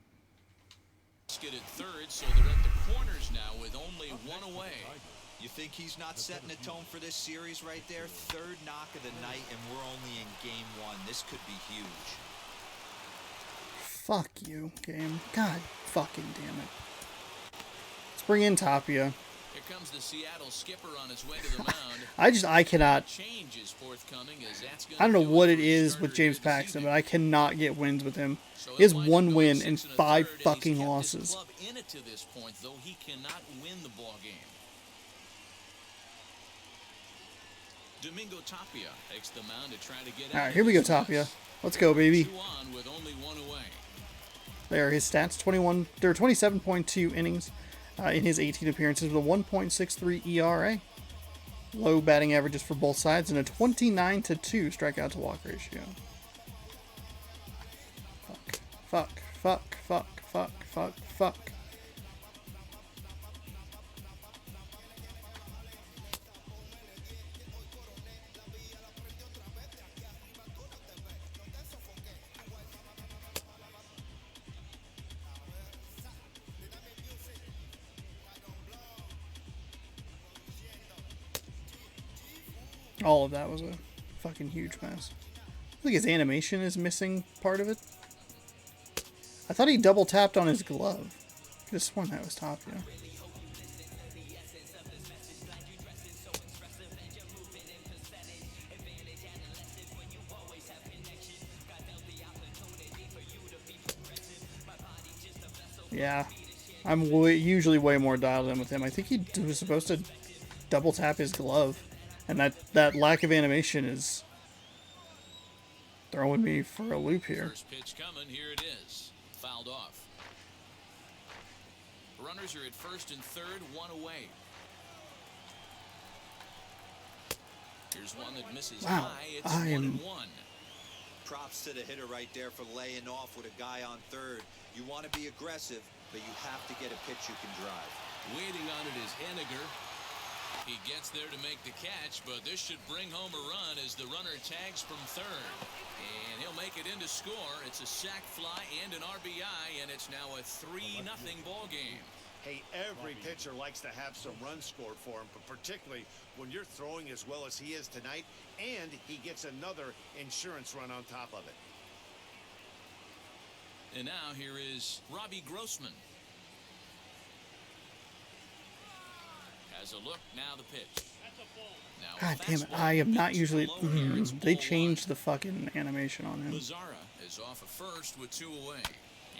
it at third, so they're at the corners now with only one away. You think he's not setting the tone for this series right there? Third knock of the night, and we're only in game one. This could be huge. Fuck you, game. God fucking damn it. Let's bring in Tapia. Here comes the Seattle skipper on his way to the mound. I cannot. Change is forthcoming as that's I don't know gonna do what it it for is starter with James here this Paxton, evening. but I cannot get wins with him. So He has he'll wind up one going win 6 and 1/3, 5 and he's fucking kept his losses. club in it to this point, though he cannot win the ball game. Domingo Tapia takes the mound to try to get All out right, of here we go, this mess. Tapia. Let's go, baby. 2 on with only 1 away. There are his stats: 27.2 innings in his 18 appearances with a 1.63 ERA. Low batting averages for both sides and a 29-2 strikeout to walk ratio. Fuck. All of that was a fucking huge mess. I think his animation is missing part of it. I thought he double tapped on his glove. I could have sworn that was Tapia. Yeah, I'm usually way more dialed in with him. I think he was supposed to double tap his glove, and that lack of animation is throwing me for a loop here. First pitch coming, here it is. Fouled off. Runners are at first and third, 1 away. Here's one that misses Wow, high. It's I 1-1. Props to the hitter right there for laying off with a guy on third. You want to be aggressive, but you have to get a pitch you can drive. Waiting on it is Henniger. He gets there to make the catch, but this should bring home a run as the runner tags from third. And he'll make it in to score. It's a sac fly and an RBI, and it's now a 3-0 ball game. Hey, every pitcher likes to have some runs scored for him, but particularly when you're throwing as well as he is tonight, and he gets another insurance run on top of it. And now here is Robbie Grossman. Has a look, now the pitch. Now God a damn it, fastball I am not beats usually... low here. It's they ball changed one. the fucking animation on him. Mazzara is off at first with 2 away.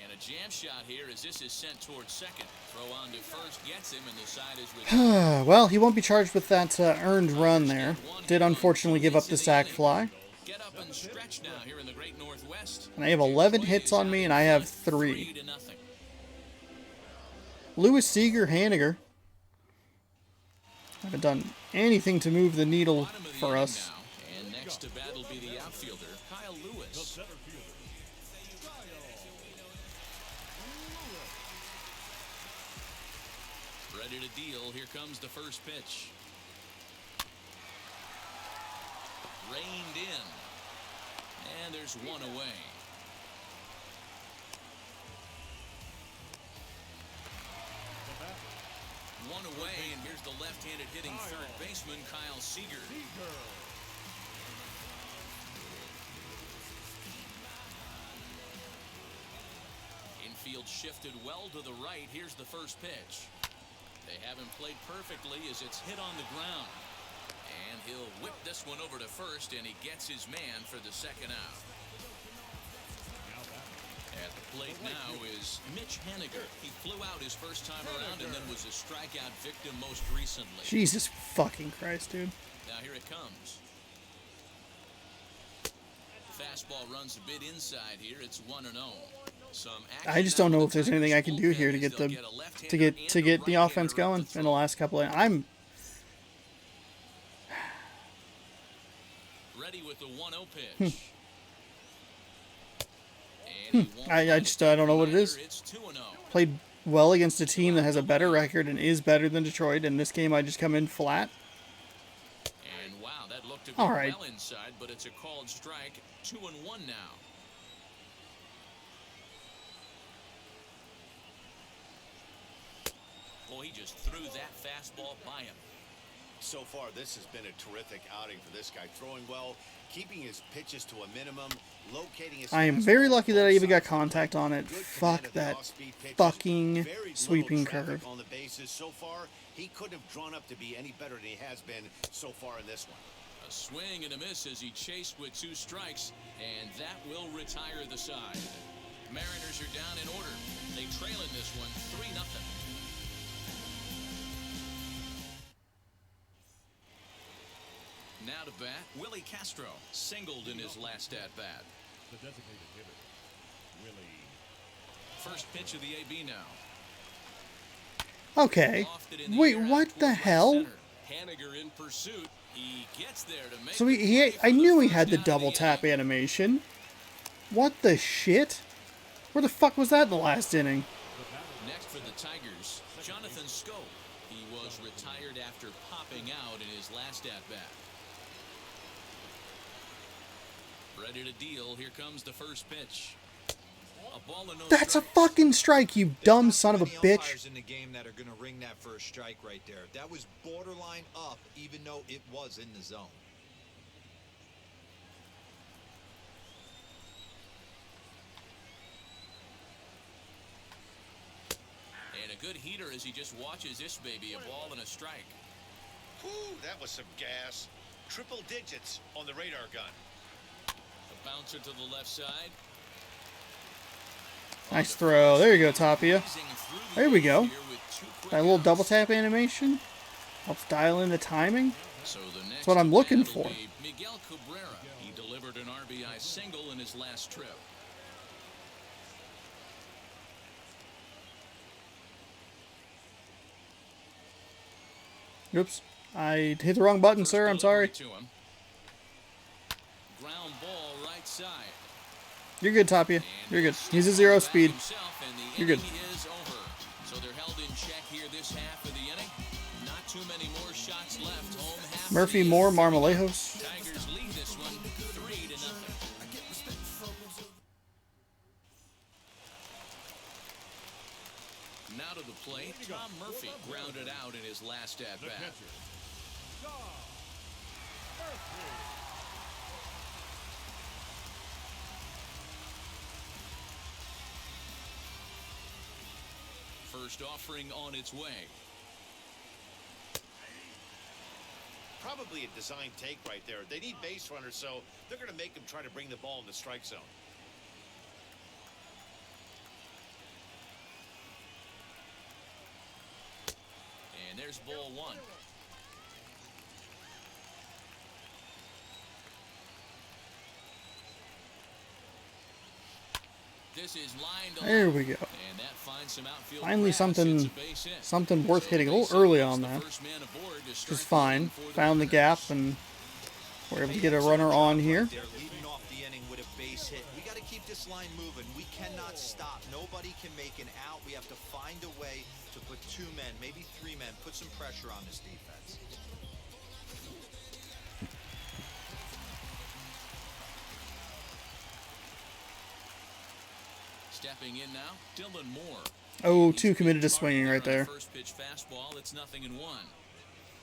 And a jam shot here as this is sent towards second. Throw on to first gets him, and the side is with. Well, he won't be charged with that earned run there. Did unfortunately give up the sac fly. Get up and stretch now here in the Great Northwest. And I have 11 hits on me, and I have 3. 3-0. Lewis Seager Haniger. Haven't done anything to move the needle Bottom of the for inning us. now, and next to bat will be the outfielder, Kyle Lewis. Center fielder. Ready to deal. Here comes the first pitch. Reined in. And there's one away. One away, and here's the left-handed hitting third baseman, Kyle Seager. Infield shifted well to the right. Here's the first pitch. They haven't played perfectly as it's hit on the ground. And he'll whip this one over to first, and he gets his man for the second out. At the plate now is Mitch Haniger. He flew out his first time around and then was a strikeout victim most recently. Jesus fucking Christ, dude. Now here it comes. Fastball runs a bit inside here. It's 1-0. I just don't know if there's anything I can do here to get the offense going in the last couple of. I'm ready with the 1-0 pitch. I don't know what it is. Played well against a team that has a better record and is better than Detroit. In this game, I just come in flat. And wow, that looked to be all right. well inside, but it's a called strike. 2-1 now. Well, he just threw that fastball by him. So far, this has been a terrific outing for this guy. Throwing well, keeping his pitches to a minimum, locating his. I am very lucky that I even got contact on it. Fuck that fucking sweeping curve. On the bases so far, he couldn't have drawn up to be any better than he has been so far in this one. A swing and a miss as he chased with 2 strikes, and that will retire the side. Mariners are down in order. They trail in this one 3-0. Now to bat, Willie Castro singled in his last at-bat. The designated hitter, Willie. First pitch of the AB now. Okay. Wait, what the hell? Haniger in pursuit. He gets there to make. So I knew he had the double tap animation. What the shit? Where the fuck was that in the last inning? Next for the Tigers, Jonathan Scope. He was retired after popping out in his last at-bat. Ready to deal. Here comes the first pitch. A ball and no That's a strikes. fucking strike, you dumb son of a bitch. In the game that are going to ring that first strike right there. That was borderline up, even though it was in the zone. And a good heater as he just watches this baby, a ball and a strike. Whew, that was some gas. Triple digits on the radar gun. A bouncer to the left side. Nice throw. There you go, Tapia. There we go. That little double tap animation helps dial in the timing. So the That's what I'm looking for. Miguel Cabrera. He delivered an RBI single in his last trip. Oops. I hit the wrong button, sir. I'm sorry. Ground ball right side. You're good, Tapia. You're good. He's a 0 speed. You're good. Is over. So they're held in check here this half of the inning. Not too many more shots left. Home half. Murphy, Moore, Marmolejos. Tigers lead this one 3-0. Now to the plate, Tom Murphy grounded out in his last at The bat. catcher, Tom Murphy. First offering on its way. Probably a design take right there. They need base runners, so they're going to make them try to bring the ball in the strike zone. And there's ball 1. This is lined There we go. And that finds some outfield Finally grass. something It's a base hit. something worth So hitting a base little early hit on gets the that. first man aboard to Which strike is fine. one for the Found the gap Mariners. and we're able to Hey, get a excellent runner job on right here. there, leading off the inning with a base hit. We got to keep this line moving. We cannot stop. Nobody can make an out. We have to find a way to put 2 men, maybe 3 men, put some pressure on this defense. Stepping in now, Dylan Moore. Oh, He's too committed to targeted swinging right on a there. First pitch fastball. It's 0-1.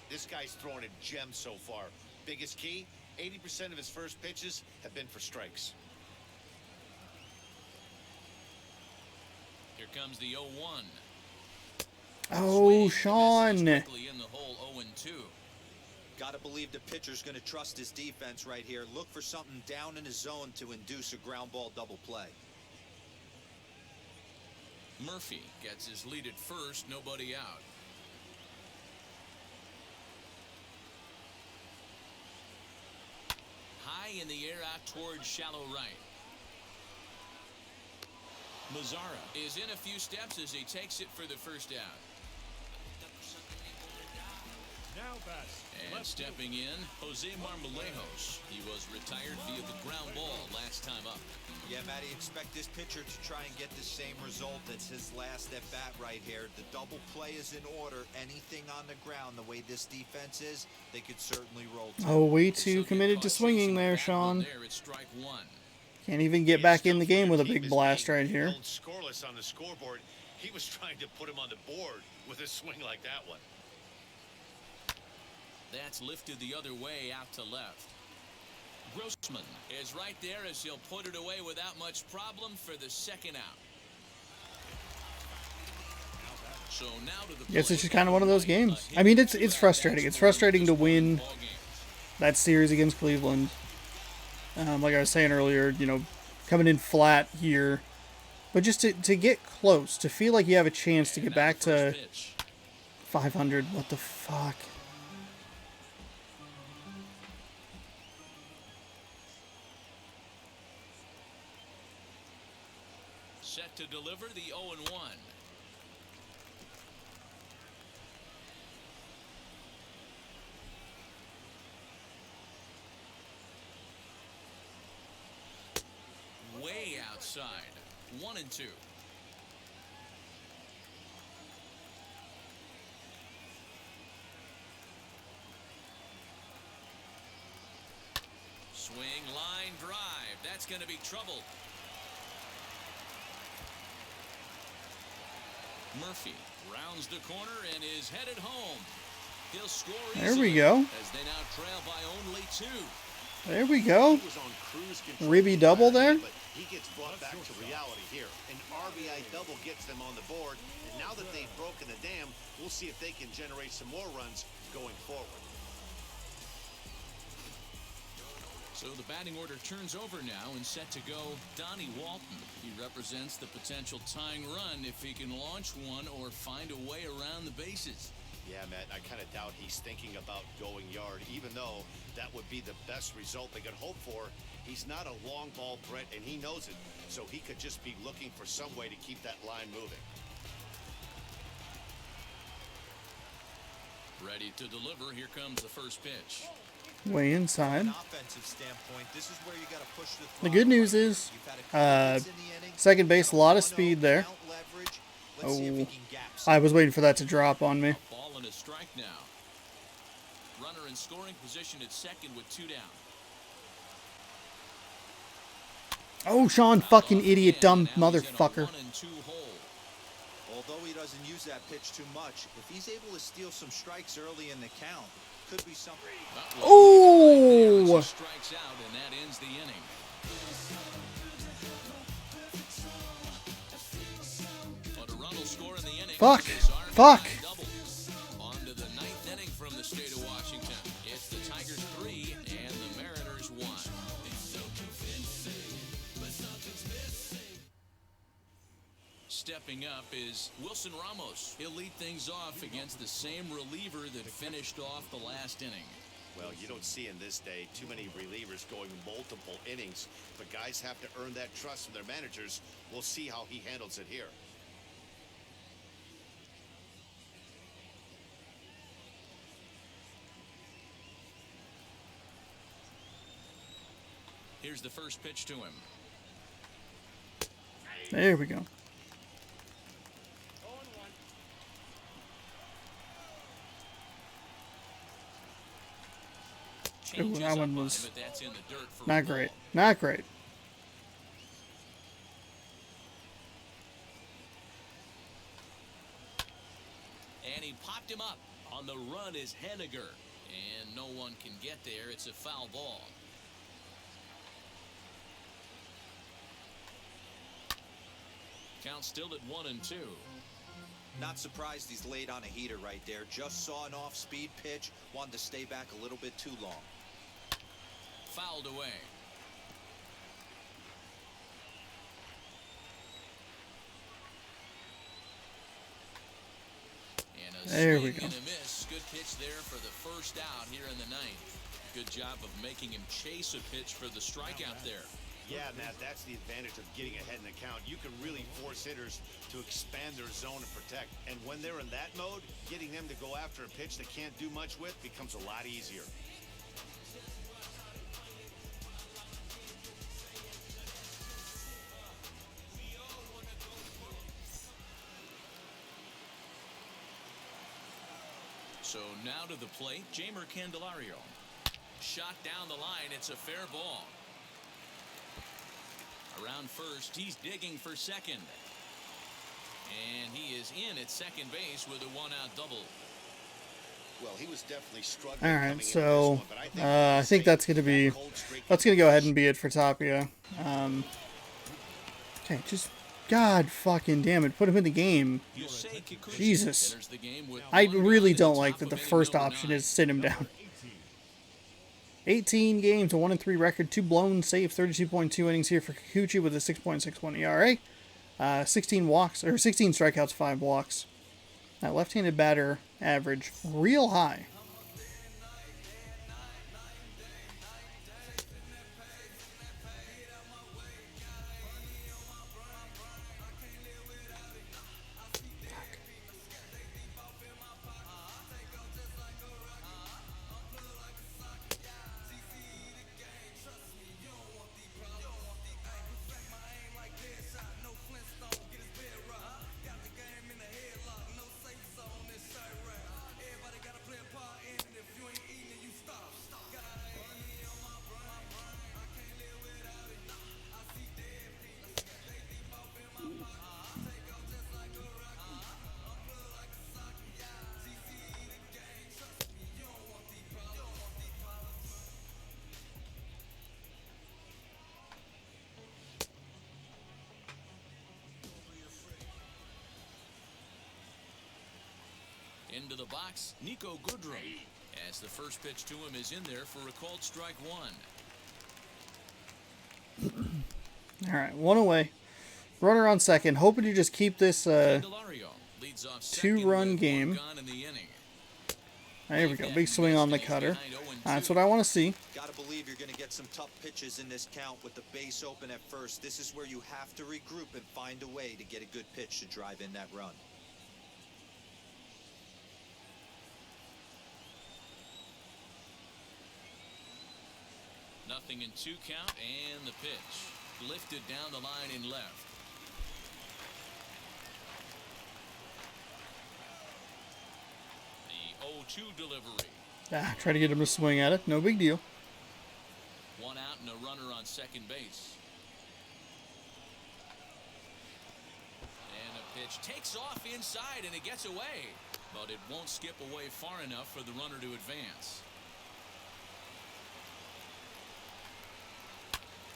This guy's throwing a gem so far. Biggest key, 80% of his first pitches have been for strikes. Here comes the 0-1. Oh, Swing, Sean. misses quickly in the hole, 0-2. Got to believe the pitcher's going to trust his defense right here. Look for something down in his zone to induce a ground ball double play. Murphy gets his lead at first, nobody out. High in the air out towards shallow right. Mazzara is in a few steps as he takes it for the first out. Now batting. And stepping in, Jose Marmolejos. He was retired via the ground ball last time up. Yeah, Matty, expect this pitcher to try and get the same result. That's his last at bat right here. The double play is in order. Anything on the ground, the way this defense is, they could certainly roll. Oh, way too So committed get to caught swinging chasing there, that one Sean. there at strike one. Can't even get back in the game with a big blast right here. Held scoreless on the scoreboard. He was trying to put him on the board with a swing like that one. That's lifted the other way out to left. Grossman is right there as he'll put it away without much problem for the second out. So now to the Guess plate. it's just kind of one of those games. I mean, it's frustrating. It's frustrating to win that series against Cleveland. Like I was saying earlier, you know, coming in flat here. But just to get close, to feel like you have a chance to get back to 500. What the fuck? Set to deliver the 0-1. Way outside. 1-2. Swing, line, drive. That's going to be trouble. Murphy rounds the corner and is headed home. He'll score There we easily go. as they now trail by only 2. There we go. He was on cruise control. Ribby double there. But he gets brought back to reality here. An RBI double gets them on the board. And now that they've broken the dam, we'll see if they can generate some more runs going forward. So the batting order turns over now and set to go Donnie Walton. He represents the potential tying run if he can launch one or find a way around the bases. Yeah, Matt, I kind of doubt he's thinking about going yard, even though that would be the best result they could hope for. He's not a long ball threat, and he knows it, so he could just be looking for some way to keep that line moving. Ready to deliver. Here comes the first pitch. Way inside. From an offensive standpoint, this is where you got to push the The throttle good news right is, here. You've had a couple hits in the inning. second base, a lot of speed there. Count leverage. Let's see if he Oh, can gap I was waiting for that to drop on me. Ball and a strike now. Runner in scoring position at second with 2 down. Oh, Sean, fucking idiot, dumb motherfucker. 1-2 hole. Although he doesn't use that pitch too much, if he's able to steal some strikes early in the count, could be something. Oh! Strikes out, and that ends the inning. But a run will score in the inning. Fuck. This RBI Fuck. double. On to the 9th inning from the state of Washington. It's the Tigers 3 and the Mariners 1. Stepping up is Wilson Ramos. He'll lead things off against the same reliever that finished off the last inning. Well, you don't see in this day too many relievers going multiple innings, but guys have to earn that trust from their managers. We'll see how he handles it here. Here's the first pitch to him. There we go. Ooh, that one was not great. Not great. And he popped him up. On the run is Henniger. And no one can get there. It's a foul ball. Count still at 1-2. Not surprised he's laid on a heater right there. Just saw an off-speed pitch. Wanted to stay back a little bit too long. Fouled away. And a there we swing go. and a miss. Good pitch there for the first out here in the ninth. Good job of making him chase a pitch for the strikeout there. Yeah, Matt, that's the advantage of getting ahead in the count. You can really force hitters to expand their zone and protect. And when they're in that mode, getting them to go after a pitch they can't do much with becomes a lot easier. So now to the plate, Jamer Candelario. Shot down the line. It's a fair ball. Around first, he's digging for second. And he is in at second base with a one-out double. Well, he was definitely struggling. All right, so I think that's gonna go ahead and be it for Tapia. Okay, just God fucking damn it, put him in the game. Jesus, I really don't like that the first option is sit him down. 18 games, a 1-3 record, 2 blown saves, 32.2 innings here for Kikuchi with a 6.61 ERA. 16 walks, or 16 strikeouts, 5 walks. That left-handed batter average real high. Into the box, Nico Goodrum. As the first pitch to him is in there for a called strike one. All right, one away. Runner on second. Hoping to just keep this two-run game. There we go. Big swing on the cutter. That's what I want to see. Gotta believe you're gonna get some tough pitches in this count with the base open at first. This is where you have to regroup and find a way to get a good pitch to drive in that run. Nothing in 2 count, and the pitch lifted down the line in left. The 0-2 delivery. Try to get him to swing at it. No big deal. 1 out and a runner on second base. And a pitch takes off inside, and it gets away, but it won't skip away far enough for the runner to advance.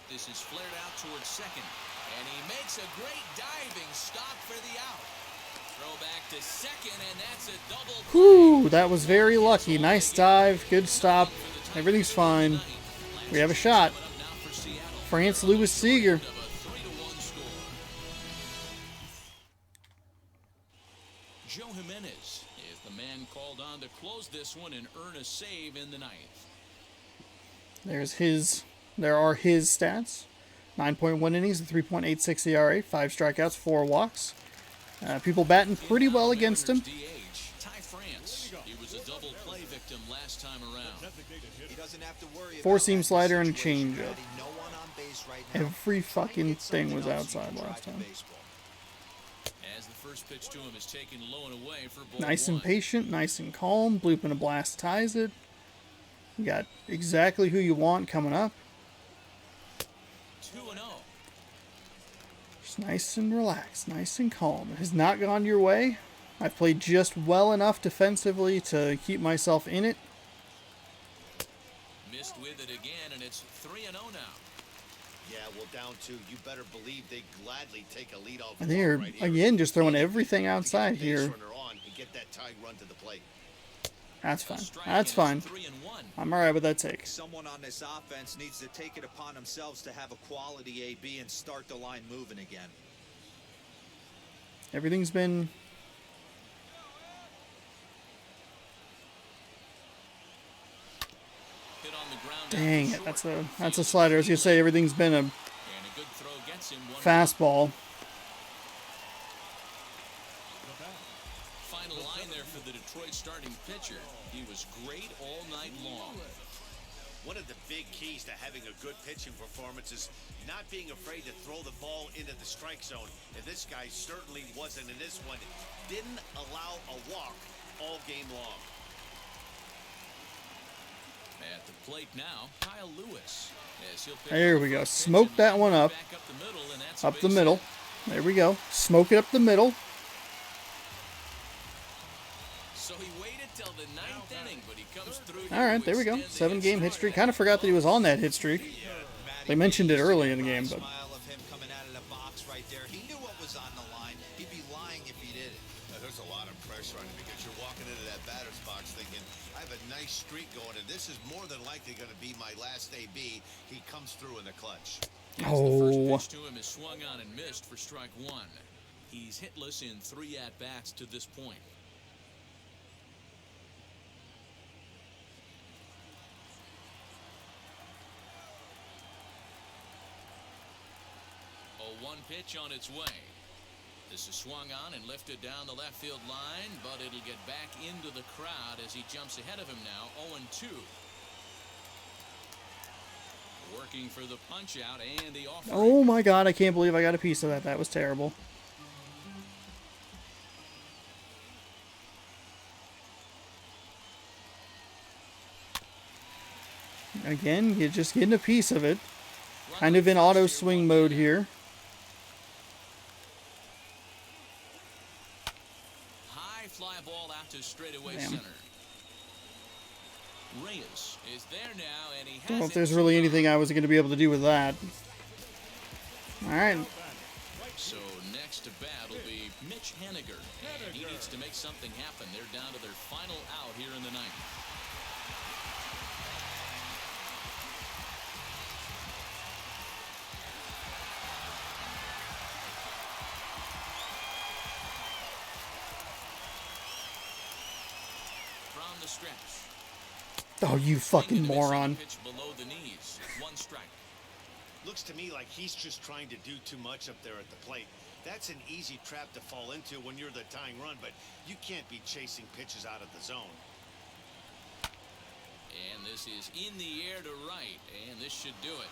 This is flared out towards second, and he makes a great diving stop for the out. Throw back to second, and that's a double play. Whew, that was very lucky. Nice dive, good stop. Everything's fine. We have a shot. France Lewis Seager. Joe Jimenez is the man called on to close this one and earn a save in the ninth. There are his stats. 9.1 innings, a 3.86 ERA, 5 strikeouts, 4 walks. People batting pretty well against him. Ty France. He was a double play victim last time around. He doesn't have to worry 4-seam slider and a changeup. No one face right now. Every Try and fucking get something thing was else you outside can last drive time. the baseball. As the first pitch to him is taken low and away for ball Nice and one. patient, nice and calm. Bloop and a blast ties it. You got exactly who you want coming up. 2-0. Just nice and relaxed, nice and calm. It has not gone your way. I've played just well enough defensively to keep myself in it. Missed with it again, and it's 3-0 now. Yeah, well, down two. You better believe they gladly take a leadoff And they're, walk right here. again, just throwing Anything everything to get a outside base here. runner on and get that tying run to the plate. That's A fine. strike, That's and fine. it's 3-1. I'm alright with that take. Someone on this offense needs to take it upon themselves to have a quality AB and start the line moving again. Everything's been... Hit on the ground Dang out it, to short. that's a slider. I was going to say, everything's been a And a good throw gets him one. fastball. Final line there for the Detroit starting pitcher. He was great all night long. One of the big keys to having a good pitching performance is not being afraid to throw the ball into the strike zone. And this guy certainly wasn't in this one. Didn't allow a walk all game long. At the plate now, Kyle Lewis. As he'll pick There up we the go. first pitch Smoke and that one up. back up the middle, and that's a Up the base middle. hit. There we go. Smoke it up the middle. So he waited till the ninth inning, but he comes through. Alright, there we go. 7-game hit streak. Kind of forgot that he was on that hit streak. They mentioned it early in the game, but... Smile of him coming out of the box right there. He knew what was on the line. He'd be lying if he did it. There's a lot of pressure on you because you're walking into that batter's box thinking, I have a nice streak going, and this is more than likely going to be my last AB. He comes through in the clutch. As the Oh. first pitch to him is swung on and missed for strike one. He's hitless in 3 at-bats to this point. A 1 pitch on its way. This is swung on and lifted down the left field line, but it'll get back into the crowd as he jumps ahead of him now, 0-2. Working for the punch out and the offering. Oh my god, I can't believe I got a piece of that. That was terrible. Again, you're just getting a piece of it. Kind of in auto swing mode here. High fly ball out to straightaway Damn. center. Reyes is there now, and he has Don't know if it there's really to anything I was going to be able to do with that. Alright. So next to bat will be Mitch Haniger, and he needs to make something happen. They're down to their final out here in the ninth. From the stretch. Oh, you fucking Swinging and missing, moron. pitch below the knees. 1 strike. Looks to me like he's just trying to do too much up there at the plate. That's an easy trap to fall into when you're the tying run, but you can't be chasing pitches out of the zone. And this is in the air to right, and this should do it.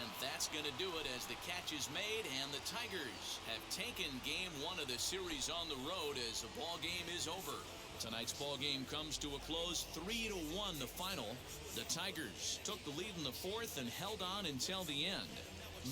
And that's going to do it as the catch is made, and the Tigers have taken game 1 of the series on the road as the ball game is over. Tonight's ball game comes to a close, 3-1 the final. The Tigers took the lead in the 4th and held on until the end.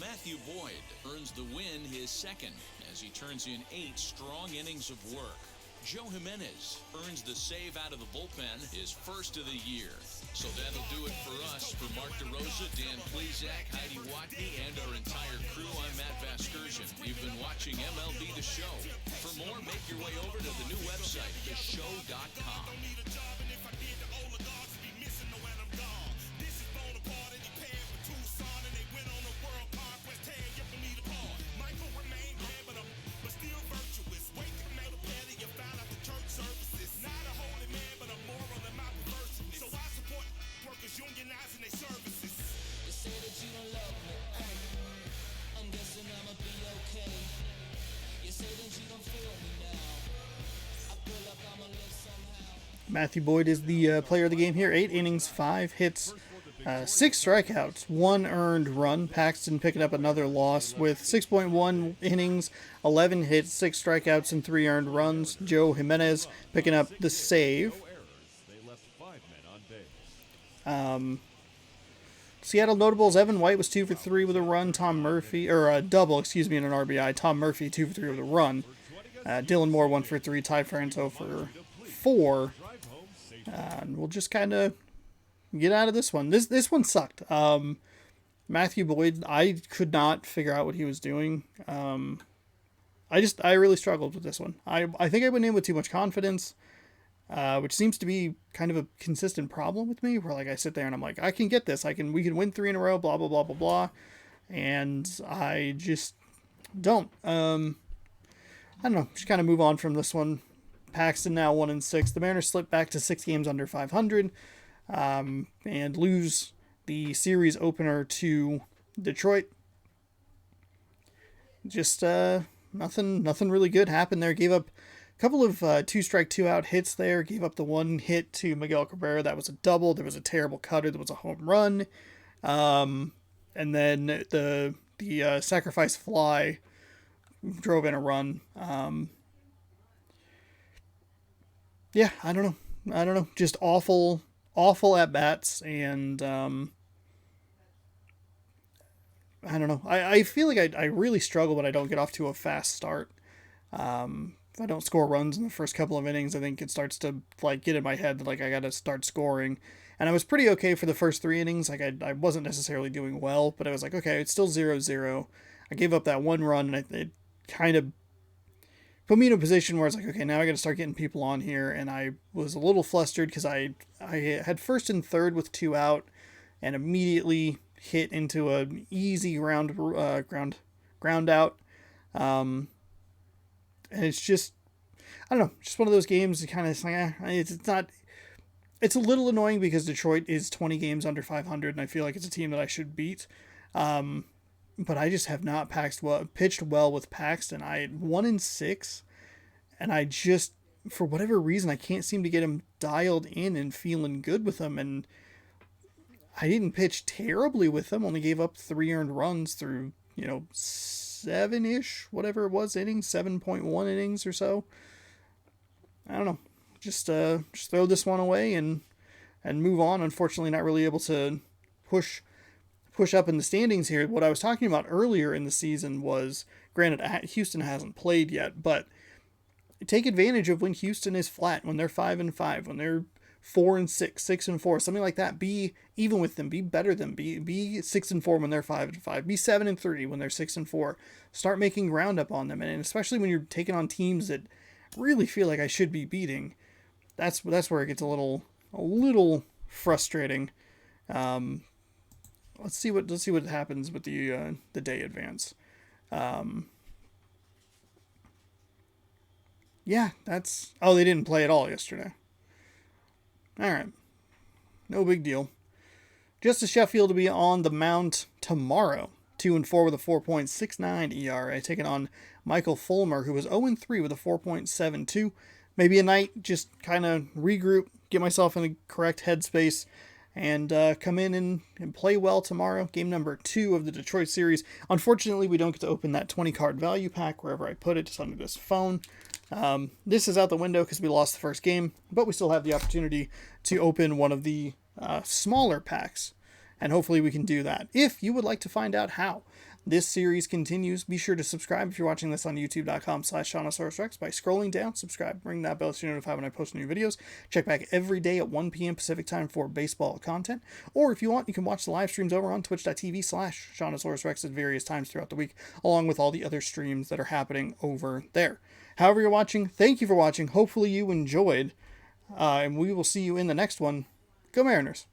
Matthew Boyd earns the win, his second, as he turns in 8 strong innings of work. Joe Jimenez earns the save out of the bullpen, his first of the year. So that'll do it for us. For Mark DeRosa, Dan Plezak, Heidi Watney, and our entire crew, I'm Matt Vasgersian. You've been watching MLB The Show. For more, make your way over to the new website, theshow.com. Matthew Boyd is the player of the game here. 8 innings, 5 hits, 6 strikeouts, 1 earned run. Paxton picking up another loss with 6.1 innings, 11 hits, 6 strikeouts, and 3 earned runs. Joe Jimenez picking up the save. Seattle notables: Evan White was 2 for 3 with a run. Tom Murphy, or a double, excuse me, and an RBI. Tom Murphy 2 for 3 with a run. Dylan Moore 1 for 3. Ty France 0 for 4. And we'll just kind of get out of this one. This one sucked. Matthew Boyd, I could not figure out what he was doing. I really struggled with this one. I think I went in with too much confidence, which seems to be kind of a consistent problem with me, where like I sit there and I'm like, I can get this. We can win 3 in a row, blah, blah, blah, blah, blah. And I just don't. I don't know. Just kind of move on from this one. Paxton now 1-6. The Mariners slip back to 6 games under 500, and lose the series opener to Detroit. Just nothing really good happened there. Gave up a couple of 2-strike 2-out hits there. Gave up the 1 hit to Miguel Cabrera. That was a double. There was a terrible cutter. There was a home run. And then the sacrifice fly drove in a run. Yeah, I don't know. Just awful at bats, and I don't know. I feel like I really struggle when I don't get off to a fast start. If I don't score runs in the first couple of innings, I think it starts to like get in my head that like I got to start scoring. And I was pretty okay for the first 3 innings. Like I wasn't necessarily doing well, but I was like, okay, it's still 0-0. I gave up that 1 run, and it kind of put me in a position where I was like, okay, now I got to start getting people on here. And I was a little flustered because I had first and third with 2 out, and immediately hit into an easy ground out. And it's just, I don't know, just one of those games that kind of, it's a little annoying because Detroit is 20 games under 500, and I feel like it's a team that I should beat. But I just have not pitched well with Paxton. I had 1-6, and I just, for whatever reason, I can't seem to get him dialed in and feeling good with him. And I didn't pitch terribly with him. Only gave up 3 earned runs through, 7-ish, whatever it was, innings, 7.1 innings or so. I don't know. Just throw this one away and move on. Unfortunately, not really able to push up in the standings here. What I was talking about earlier in the season was, granted, Houston hasn't played yet, but take advantage of when Houston is flat, when they're 5-5, when they're 4-6, 6-4, something like that. Be even with them, be better than be 6-4 when they're 5-5, be 7-3 when they're 6-4. Start making ground up on them, and especially when you're taking on teams that really feel like I should be beating. That's where it gets a little frustrating. Let's see what happens with the day advance. Yeah, they didn't play at all yesterday. All right, no big deal. Justice Sheffield to be on the mound tomorrow, 2-4 with a 4.69 ERA, taking on Michael Fulmer, who was 0-3 with a 4.72. Maybe a night, just kind of regroup, get myself in the correct headspace, and come in and play well tomorrow. Game number 2 of the Detroit series. Unfortunately, we don't get to open that 20-card value pack wherever I put it, just under this phone. This is out the window because we lost the first game, but we still have the opportunity to open one of the smaller packs, and hopefully we can do that. If you would like to find out how this series continues, be sure to subscribe if you're watching this on youtube.com/ShaunosaurusRex by scrolling down, subscribe, ring that bell so you're notified when I post new videos. Check back every day at 1 p.m. Pacific time for baseball content. Or if you want, you can watch the live streams over on twitch.tv/ShaunosaurusRex at various times throughout the week, along with all the other streams that are happening over there. However you're watching, thank you for watching. Hopefully you enjoyed, and we will see you in the next one. Go Mariners!